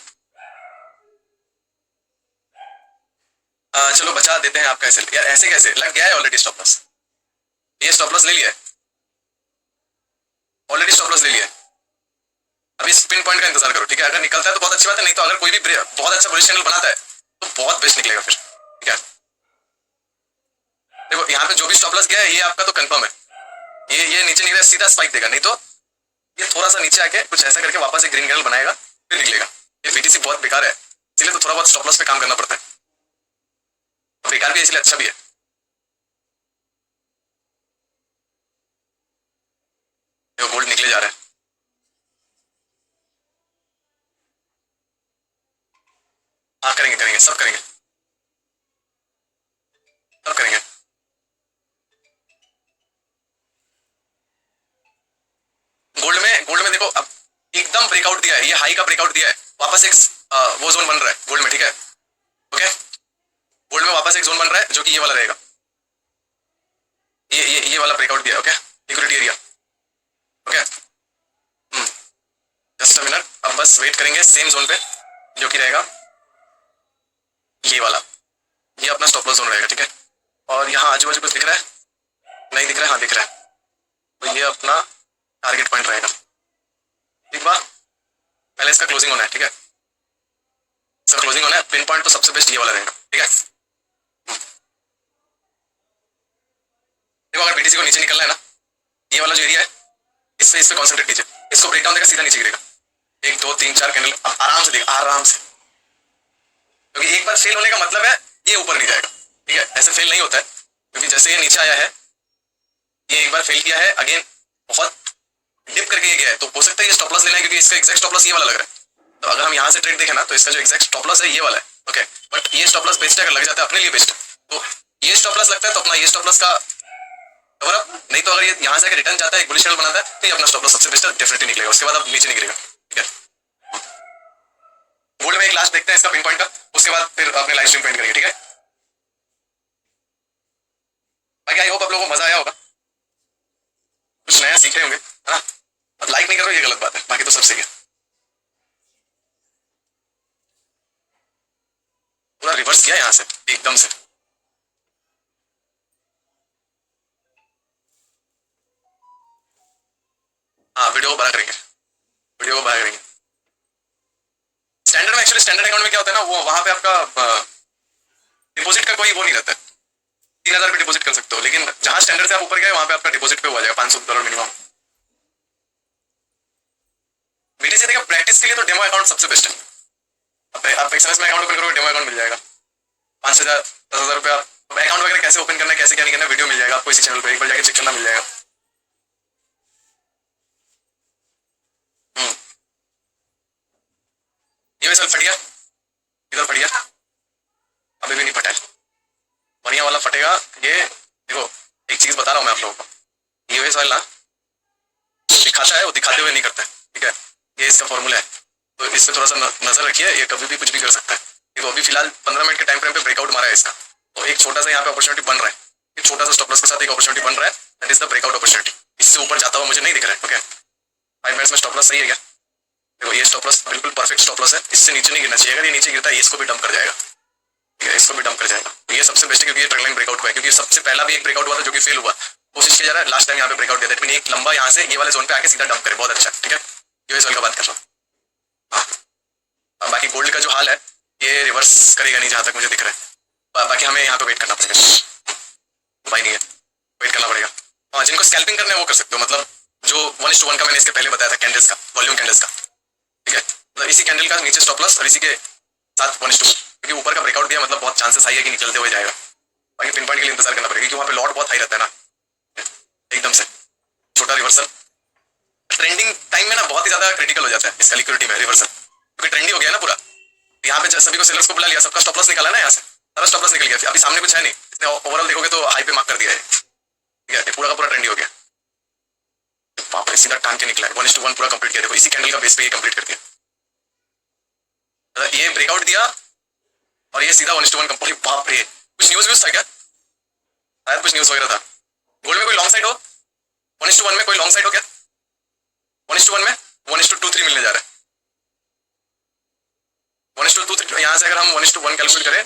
A: चलो बचा देते हैं आपका। ऐसे यार, ऐसे कैसे लग गया है ऑलरेडी स्टॉप लॉस। ये स्टॉप लॉस ले लिया है, ऑलरेडी स्टॉप लॉस ले लिया है। अभी स्पिन पॉइंट का इंतजार करो। ठीक है, अगर निकलता है तो बहुत अच्छी बात है, नहीं तो अगर कोई भी बहुत अच्छा बुलिश चैनल बनाता है तो बहुत बेस्ट निकलेगा फिर। ठीक है, देखो यहाँ पे जो भी स्टॉप लॉस गया है ये आपका तो कंफर्म है। ये नीचे निकलेगा, सीधा स्पाइक देगा, नहीं तो ये थोड़ा सा नीचे आके कुछ ऐसा करके वापस एक ग्रीन कैंडल बनाएगा, फिर निकलेगा। ये बीटीसी बहुत बेकार है, इसलिए तो थोड़ा बहुत स्टॉप लॉस पे काम करना पड़ता है। बेकार भी है इसलिए अच्छा भी है। गोल्ड निकले जा रहा है। हाँ करेंगे करेंगे, सब करेंगे, सब करेंगे। गोल्ड में देखो अब एकदम ब्रेकआउट दिया है, ये हाई का ब्रेकआउट दिया है, वापस एक वो जोन बन रहा है गोल्ड में। ठीक है, ओके, गोल्ड में वापस एक जोन बन रहा है जो कि ये वाला रहेगा। ये वाला ब्रेकआउट दिया है। Okay, liquidity area. Okay, just a minute, अब बस वेट करेंगे सेम जोन पे जो कि रहेगा ये वाला। ये अपना स्टॉप लॉस जोन रहेगा। ठीक है, और यहाँ आजू बाजू कुछ दिख रहा है? नहीं दिख रहा है? हाँ दिख रहा है, तो ये अपना टारगेट पॉइंट रहेगा। ठीक बा, पहले इसका क्लोजिंग होना है। ठीक है, इसका क्लोजिंग होना है, पिन पॉइंट तो सबसे बेस्ट ये वाला रहेगा। ठीक है, देखो अगर बीटीसी को नीचे निकलना है ना, ये वाला जो एरिया है इस पे कॉन्सेंट्रेट कीजिए, इसको ब्रेकडाउन देगा, सीधा नीचे गिरेगा। 1 2 3 4 कैंडल आराम से देगा, आराम से, क्योंकि एक बार फेल होने का मतलब है ये ऊपर नहीं जाएगा। ठीक है, ऐसे फेल नहीं होता है, क्योंकि जैसे ये नीचे आया है, ये एक बार फेल किया है, अगेन बहुत डिप करके ये गया है, तो हो सकता है ये स्टॉप लॉस लेना है, क्योंकि इसका एग्जैक्ट स्टॉप लॉस ये वाला लग रहा है। तो अगर हम यहाँ से ट्रेड देखें ना, तो इसका जो एग्जैक्ट स्टॉप लॉस है ये वाला है। ओके, बट ये स्टॉप लॉस बेस्ट है, अगर लग जाता है अपने लिए बेस्ट। तो ये स्टॉप लॉस लगता है तो अपना ये स्टॉप लॉस का कवर अप, नहीं तो अगर ये यहाँ से रिटर्न जाता है, एक बुलिश चैनल बनाता है, तो ये अपना स्टॉप लॉस सबसे बेस्ट है, डेफिनेटली निकलेगा, उसके बाद अब नीचे नहीं गिरेगा। ठीक है, गोल्ड में एक लास्ट देखते हैं इसका पिन पॉइंट का, उसके बाद फिर अपने लाइव स्ट्रीम पेंट करेंगे। ठीक है, बाकी आई होप आप लोगों को मजा आया होगा, कुछ नया सीख रहे होंगे, है ना। अब लाइक नहीं कर रहे हो ये गलत बात है, बाकी तो सब सही है। पूरा रिवर्स किया यहाँ से एकदम से। हाँ वीडियो को बड़ा करेंगे, वीडियो को बड़ा करेंगे। स्टैंडर्ड में एक्चुअली एक्चुअली स्टैंडर्ड अकाउंट में क्या होता है ना, वो वहां पे आपका डिपॉजिट का कोई वो नहीं रहता है, 3,000 पे डिपॉजिट कर सकते हो, लेकिन जहां स्टैंडर्ड से आप ऊपर गए वहां पे आपका डिपॉजिट पे हो जाएगा $500 मिनिमम। बीटीसी देखिए प्रैक्टिस के लिए तो डेमो अकाउंट सबसे बेस्ट है। आप एक्सएमएस में अकाउंट ओपन करोगे, डेमो अकाउंट मिल जाएगा, 5,000 10,000 रुपया अकाउंट वगैरह कैसे ओपन करना है, कैसे क्या नहीं करना, वीडियो मिल जाएगा आपको इसी चैनल पे, एक बार जाके चेक करना मिल जाएगा। ये सर फट गया, इधर फट गया, अभी भी नहीं फटा है, बढ़िया वाला फटेगा ये। देखो एक चीज बता रहा हूँ मैं आप लोगों को, यूएस ऑयल ना दिखाता है, वो दिखाते हुए नहीं करता है, ठीक है, ये इसका फॉर्मूला है, तो इस पे थोड़ा सा नजर रखिए, ये कभी भी कुछ भी कर सकता है। देखो अभी फिलहाल 15 मिनट के टाइम फ्रेम पे ब्रेकआउट मारा है इसका, तो एक छोटा सा यहाँ पे अपॉर्चुनिटी बन रहा है, एक छोटा सा स्टॉप लॉस के साथ एक अपॉर्चुनिटी बन रहा है, that is the breakout opportunity. इससे ऊपर जाता हुआ मुझे नहीं दिख रहा है, ओके 5 मिनट्स में स्टॉप लॉस सही है क्या? देखो ये स्टॉप लॉस बिल्कुल परफेक्ट स्टॉप लॉस है, इससे नीचे नहीं गिरना चाहिए, अगर ये नीचे गिरता है इसको भी डंप कर जाएगा, ठीक है, इसको भी डंप कर जाएगा। तो ये सबसे बेस्ट है, क्योंकि ये ट्रेंड लाइन ब्रेकआउट हुआ है, क्योंकि सबसे पहला भी एक ब्रेकआउट हुआ था जो कि फेल हुआ, कोशिश किया जा रहा है लास्ट टाइम यहाँ पे ब्रेकआउट दिया, दैट मीन एक लंबा यहाँ से ये वाले जोन पे आके सीधा डंप करे, बहुत अच्छा, ठीक है, यूएस ऑयल का बात कर रहा हूँ। हाँ बाकी गोल्ड का जो हाल है ये रिवर्स करेगा नहीं जहां तक मुझे दिख रहा है, बाकी हमें यहाँ पे वेट करना पड़ेगा, भाई नहीं है, वेट करना पड़ेगा। हाँ जिनको स्कैल्पिंग करना है वो कर सकते हो, मतलब जो 1:1 का मैंने इसके पहले बताया था कैंडल्स का, वॉल्यूम कैंडल्स का, ठीक है, मतलब इसी कैंडल का नीचे स्टॉप लॉस और इसी के साथ 1:2, क्योंकि ऊपर का ब्रेकआउट दिया मतलब बहुत चांसेस हाई है कि निकलते हुए जाएगा, बाकी पिन पॉइंट के लिए इंतजार करना पड़ेगा, क्योंकि वहाँ पे लॉट बहुत हाई रहता है ना, एकदम से छोटा रिवर्सल ट्रेंडिंग टाइम में ना बहुत ही ज्यादा क्रिटिकल हो जाता है इसका लिक्विडिटी में रिवर्सल, क्योंकि ट्रेंडी हो गया ना पूरा, यहाँ पे सभी को सेलर्स को बुला लिया, सबका स्टॉप लॉस निकाला ना, यहाँ से सारा स्टॉप लॉस निकल गया, अभी सामने कुछ है नहीं, इसने ओवरऑल देखोगे तो हाई पे मार्क कर दिया है, ठीक है, पूरा का पूरा ट्रेंडी हो गया, बाप रे सीधा टांग के निकला है, 1:1 पूरा कंप्लीट किया, देखो इसी कैंडल का बेस पे ये कंप्लीट कर दिया, ये ब्रेकआउट दिया और ये सीधा 1:1 कंप्लीट, बाप रे कुछ न्यूज व्यूज था क्या, शायद कुछ न्यूज वगैरह था, गोल्ड में कोई लॉन्ग साइड हो, 1:1 में कोई लॉन्ग साइड हो क्या, 1:1 में 1:2-3 मिलने जा रहा है, 1:2-3, यहाँ से अगर हम 1:1 कैलकुलेट करें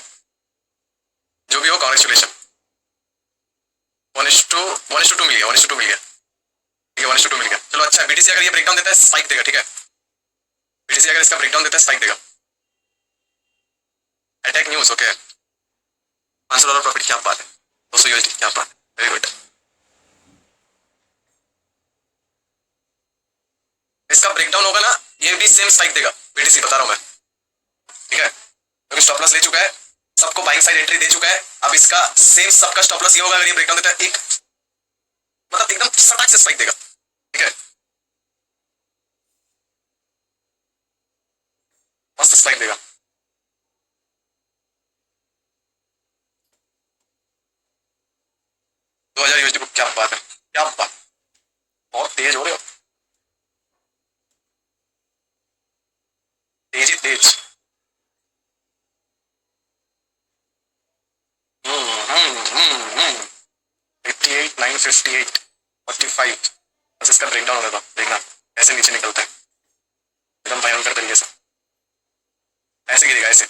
A: जो भी हो कॉन्ग्रेचुलेशन, 1:2 मिल गया, 1:2 मिल गया, ठीक है 1:2 मिल गया, चलो अच्छा। बीटीसी अगर ये ब्रेकडाउन देता है स्पाइक देगा, ठीक है, बीटीसी अगर इसका ब्रेकडाउन देता है स्पाइक देगा, अटैक न्यूज, ओके $500 प्रॉफिट, क्या बात है, 200 यूएसडी, क्या बात है, वेरी गुड। इसका ब्रेकडाउन होगा ना ये भी सेम स्पाइक देगा बीटीसी, बता रहा हूं मैं, ठीक है, क्योंकि स्टॉप लॉस ले चुका है, सबको बाइंग साइड एंट्री दे चुका है, अब इसका सेम सबका स्टॉप लॉस ये होगा अगर ये ब्रेकडाउन देता है, एक मतलब एकदम सटाक से स्पाइक देगा, ठीक है, मस्त स्पाइक देगा, $2,000 को, क्या बात है, क्या बात, बहुत तेज हो रहे हो, तेज ही तेज, 88, 958, 45, बस इसका ब्रेकडाउन होने दो, देखना ऐसे नीचे निकलता है एकदम भयंकर तरीके से, ऐसे गिरेगा ऐसे,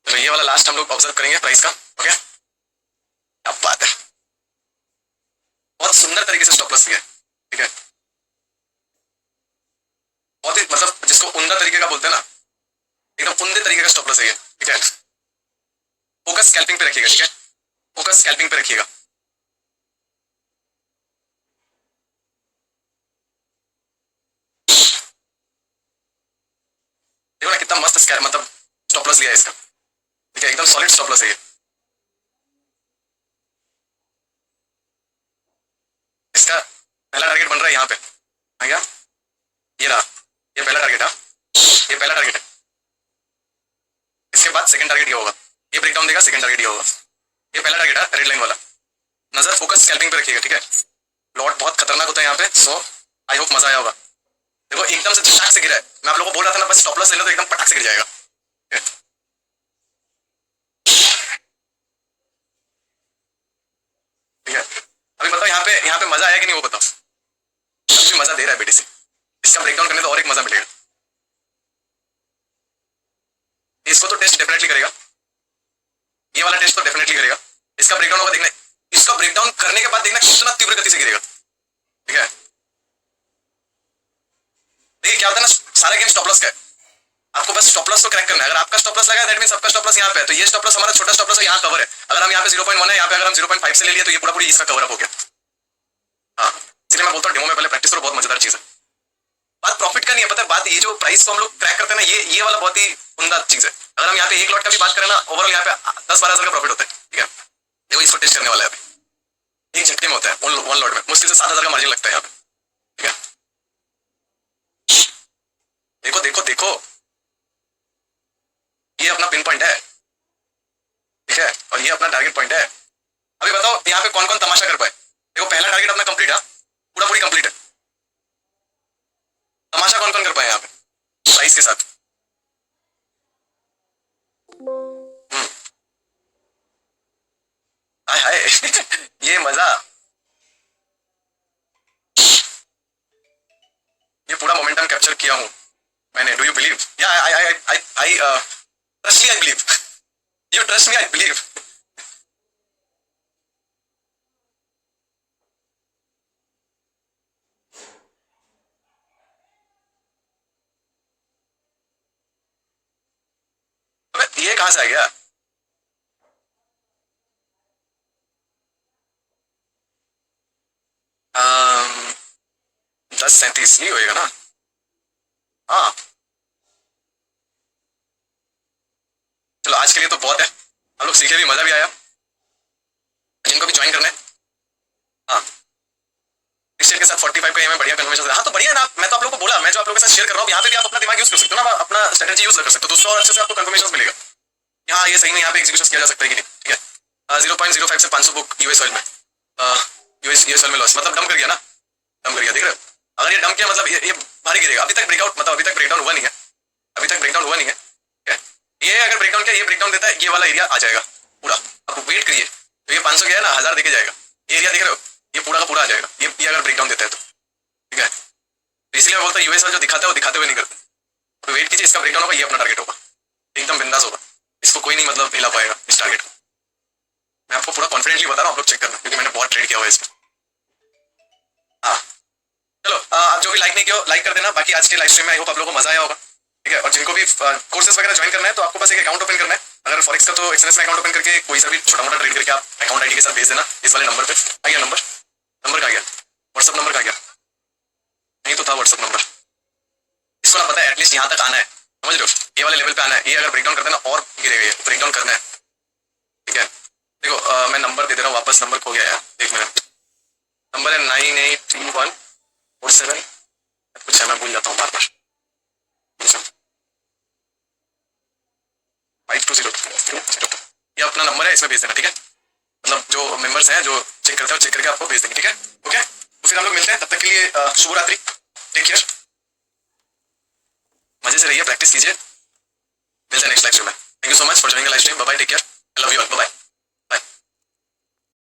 A: तो ये वाला लास्ट हम लोग ऑब्जर्व करेंगे प्राइस का, ओके, अब बात है बहुत सुंदर तरीके से स्टॉप लॉस दिया है, ठीक है, बहुत ही मतलब जिसको उमदा तरीके का बोलते हैं ना, एकदम उमदे तरीके का स्टॉप लॉस है ये, ठीक है, फोकस स्कैल्पिंग पे रखिएगा, ठीक है, फोकस स्कैल्पिंग पे रखिएगा, देखो ना कितना मस्त स्कैल मतलब स्टॉप लॉस दिया है इसका, ठीक है, एकदम सॉलिड स्टॉप लॉस है ये, इसका पहला टारगेट बन रहा है यहाँ पे, आ गया, ये रहा, ये पहला टारगेट है, ये पहला टारगेट है, इसके बाद सेकंड टारगेट ये होगा, ये ब्रेकडाउन देगा, सेकंड टारगेट ये होगा, ये पहला टारगेट है रेड लाइन वाला, नजर फोकस स्कैल्पिंग पे रखिएगा, ठीक है, लॉट बहुत खतरनाक होता है यहाँ पे, सो आई होप मजा आया होगा, देखो एकदम से झटाक से गिरा है, मैं आप लोगों को बोल रहा था ना बस स्टॉप लॉस ले लो तो एकदम पटाक से गिर जाएगा, ठीक है, अभी बताओ यहाँ पे मजा आया कि नहीं वो बताओ, अभी भी मजा दे रहा है बीटीसी, इसका ब्रेकडाउन करने तो और एक मजा मिलेगा, इसको तो टेस्ट डेफिनेटली करेगा, ये वाला टेस्ट तो डेफिनेटली करेगा। इसका ब्रेकडाउन होगा, देखना इसका ब्रेकडाउन करने के बाद देखना कितना तीव्र गति से गिरेगा। ठीक है, देखिए क्या होता है ना, सारा गेम स्टॉप लॉस का है, आपको बस स्टॉप लॉस को क्रैक करना है। अगर आपका स्टॉप लॉस लगा है दैट मींस आपका स्टॉप लॉस यहाँ पे है, तो ये स्टॉप लॉस हमारा छोटा स्टॉप लॉस यहाँ कवर है। अगर हम यहाँ पे 0.1 है, यहाँ पे अगर हम 0.5 से ले लिए तो ये पूरा पूरी इसका कवर अप हो गया। हाँ, इसलिए मैं बोलता हूँ डेमो में पहले प्रैक्टिस करो, बहुत मजेदार चीज है। बात प्रॉफिट का नहीं है, पता है बात, ये जो प्राइस को हम लोग क्रैक करते हैं ना, ये वाला बहुत ही उमदा चीज है। अगर हम यहाँ पे एक लॉट का भी बात करें ना, ओवरऑल यहाँ पे 10-12 हजार का प्रॉफिट होता है। ठीक है, देखो इसको टेस्ट करने वाला है अभी, एक झटके में होता है, वन लॉट में मुश्किल से 7 हजार का मार्जिन लगता है यहाँ पे। ठीक है, देखो देखो देखो, ये अपना पिन पॉइंट है। ठीक है, और ये अपना टारगेट पॉइंट है। अभी बताओ यहाँ पे कौन कौन तमाशा कर पाए। देखो पहला टारगेट अपना कंप्लीट है, पूरा पूरी कंप्लीट है। तमाशा कौन कौन कर पाए यहाँ पे प्राइस के साथ। हाय हाय ये मजा, ये पूरा मोमेंटम कैप्चर किया हूं मैंने। Do you believe? या I trust me, I believe. You trust me, I believe. ये कहां से आ गया? um, 10:37 यही होएगा ना? हाँ चलो आज के लिए तो बहुत है, हम लोग सीखे भी, मजा भी आया। जिनको भी ज्वाइन करना है, हाँ शेयर के साथ 45 का में बढ़िया कन्वर्सेशन। हाँ तो बढ़िया ना, मैं तो आप लोगों को बोला, मैं जो आप लोगों के साथ शेयर कर रहा हूँ यहाँ पे भी आप अपना दिमाग यूज कर सकते हो ना, अपना स्ट्रेटेजी यूज कर सकते हो, तो 100 अच्छे से आपको कन्फर्मेशन मिलेगा। यहाँ ये सही नहीं, यहाँ पे एग्जीक्यूशन किया जा सकता है कि नहीं। ठीक है, 0.05 से 500 बुक यूएस ऑयल में, यूएस ऑयल में लॉस, मतलब डम कर गया ना, डम कर गया। देख रहे हो, अगर ये डम किया मतलब ये भारी गिरेगा। अभी तक ब्रेकआउट, मतलब अभी तक ब्रेकडाउन हुआ नहीं है, अभी तक ब्रेकडाउन हुआ नहीं है। ये अगर ब्रेकडाउन किया, ये ब्रेकडाउन देता है, ये वाला एरिया आ जाएगा पूरा। अब वेट करिए, तो ये 500 गया ना, 1000 देके जाएगा, ये एरिया देख रहे हो, ये पूरा का पूरा आ जाएगा, ये अगर ब्रेकडाउन देता है तो। ठीक है, तो इसलिए मैं बोलता हूँ यूएस जो दिखाता है वो दिखाते हुए नहीं करते। तो वेट कीजिए, इसका ब्रेकडाउन होगा, ये अपना टारगेट होगा, एकदम बिंदास होगा, इसको कोई नहीं मतलब हिला पाएगा इस टारगेट को। मैं आपको पूरा कॉन्फिडेंटली बता रहा हूँ, आप लोग चेक करना, क्योंकि मैंने बहुत ट्रेड किया हुआ है इसमें। हाँ चलो, आप जो भी लाइक नहीं किया लाइक कर देना। बाकी आज के लाइव स्ट्रीम में आई होप आप लोगों को मजा आया होगा। ठीक है, और जिनको भी कोर्सेज वगैरह ज्वाइन करना है तो आपको बस एक अकाउंट ओपन करना है। अगर फॉरेक्स का तो एक्सएनएस में अकाउंट ओपन करके कोई सा भी छोटा मोटा ट्रेड करके आप अकाउंट आईडी के साथ भेज देना इस वाले नंबर पे। आ गया नंबर, नंबर का गया, व्हाट्सअप नंबर का गया, नहीं तो था व्हाट्सअप नंबर। इसको ना पता है एटलीस्ट यहाँ तक आना है, समझ रहे हो, ये वाले लेवल पे आना है। ये अगर ब्रेकडाउन करते ना और गिरेगा, ये ब्रेकडाउन करना है। ठीक है, देखो मैं नंबर दे दे रहा हूँ वापस, नंबर खो गया यार, एक मिनट। नंबर है 983147, कुछ है मैं भूल जाता हूँ बार बार, 5202। ये अपना नंबर है, इसमें भेज देना। ठीक है, मतलब जो मेंबर्स हैं जो चेक करते हैं चेक करके आपको भेज देंगे। ठीक है, ओके, तो फिर हम लोग मिलते हैं, तब तक के लिए शुभ रात्रि, टेक केयर, मजे से रहिए, प्रैक्टिस कीजिए, मिलते हैं नेक्स्ट लाइव स्ट्रीम में। Thank you so much for joining the live stream, bye bye, take care, I love you all, bye bye.